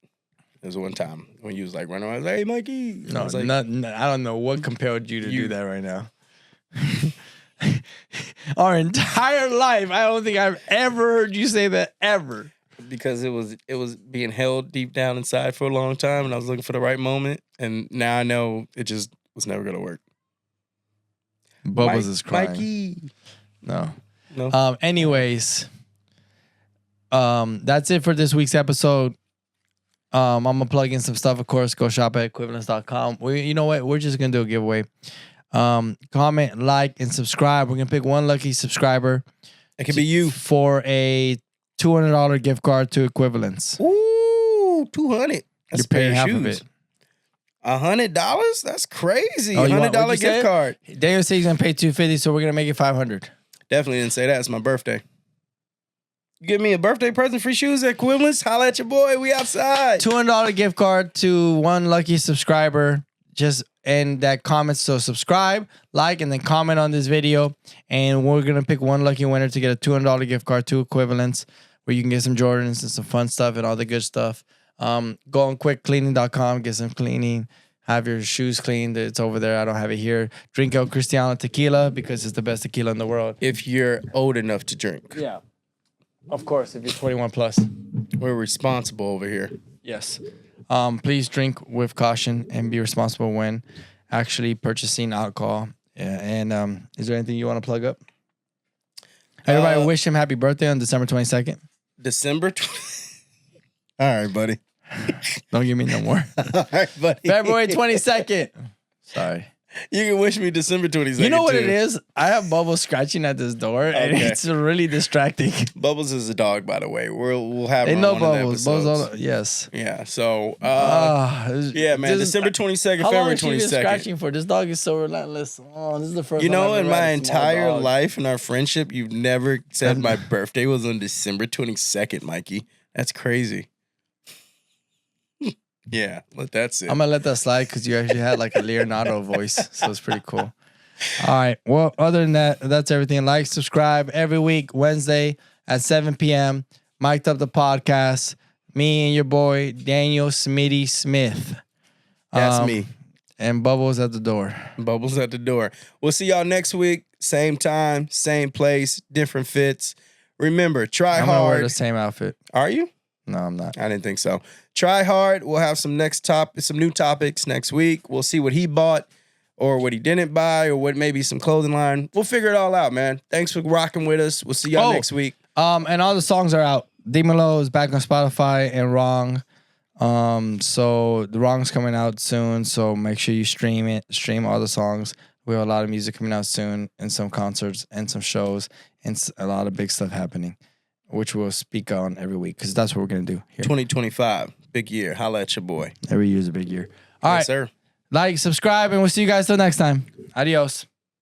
It was one time when you was like running around. I was like, "Hey, Mikey." And No, I was like, I don't know what compelled you to do that right now. Our entire life, I don't think I've ever heard you say that ever. because it was being held deep down inside for a long time, and I was looking for the right moment, and now I know it just was never gonna work. Bubbles is crying. Mikey. No. No. That's it for this week's episode. I'm gonna plug in some stuff, of course. Go shop at equivalence.com. You know what? We're just gonna do a giveaway. Comment, like, and subscribe. We're gonna pick one lucky subscriber. It could be you for a $200 gift card to Equivalence. Ooh, 200. That's You're paying half shoes. of it. $100? That's crazy. Oh, $100 what'd you gift say? card. Daniel said he's gonna pay $250, so we're gonna make it $500. Definitely didn't say that. It's my birthday. You give me a birthday present, free shoes at Equivalence. Holla at your boy. We outside. $200 gift card to one lucky subscriber. Just and that comments. So subscribe, like, and then comment on this video. And we're gonna pick one lucky winner to get a $200 gift card to Equivalence, where you can get some Jordans and some fun stuff and all the good stuff. Go on quickcleaning.com, get some cleaning. Have your shoes cleaned. It's over there. I don't have it here. Drink El Cristiano tequila because it's the best tequila in the world. If you're old enough to drink. Yeah. Of course, if you're 21 plus. We're responsible over here. Yes. Please drink with caution and be responsible when actually purchasing alcohol. Yeah, and is there anything you want to plug up? Everybody wish him happy birthday on December 22nd. December. All right, buddy. Don't give me no more. All right, buddy. February 22nd. Sorry. You can wish me December 22nd. You know what too. it is? I have Bubbles scratching at this door, and Okay. it's really distracting. Bubbles is a dog, by the way. We'll have They her know on one of the Bubbles. episodes. Yes. Yeah. So Yeah, man, December 22nd, How long February has she been 22nd. scratching for? This dog is so relentless. Oh, this is the first You time know, I've in ever my had a small entire dog. life and our friendship, you've never said my birthday was on December 22nd, Mikey. That's crazy. Yeah, let that sit. I'm gonna let that slide because you actually had like a Leonardo voice, so it's pretty cool. All right. Well, other than that, that's everything. Like, subscribe every week, Wednesday at 7 p.m. Mic'd Up the Podcast. Me and your boy Daniel Smitty Smith. That's me. And Bubbles at the door. Bubbles at the door. We'll see y'all next week. Same time, same place, different fits. Remember, try I'm gonna wear hard. the same outfit. Are you? No, I'm not. I didn't think so. Try hard. We'll have some new topics next week. We'll see what he bought or what he didn't buy or what maybe some clothing line. We'll figure it all out, man. Thanks for rocking with us. We'll see y'all next week. And all the songs are out. Dimelo is back on Spotify and Wrong. So the Wrong's coming out soon. So make sure you stream it. Stream all the songs. We have a lot of music coming out soon and some concerts and some shows and a lot of big stuff happening, which we'll speak on every week because that's what we're going to do here. 2025, big year. Holla at your boy. Every year is a big year. All Yes, right. sir. Like, subscribe, and we'll see you guys till next time. Adios.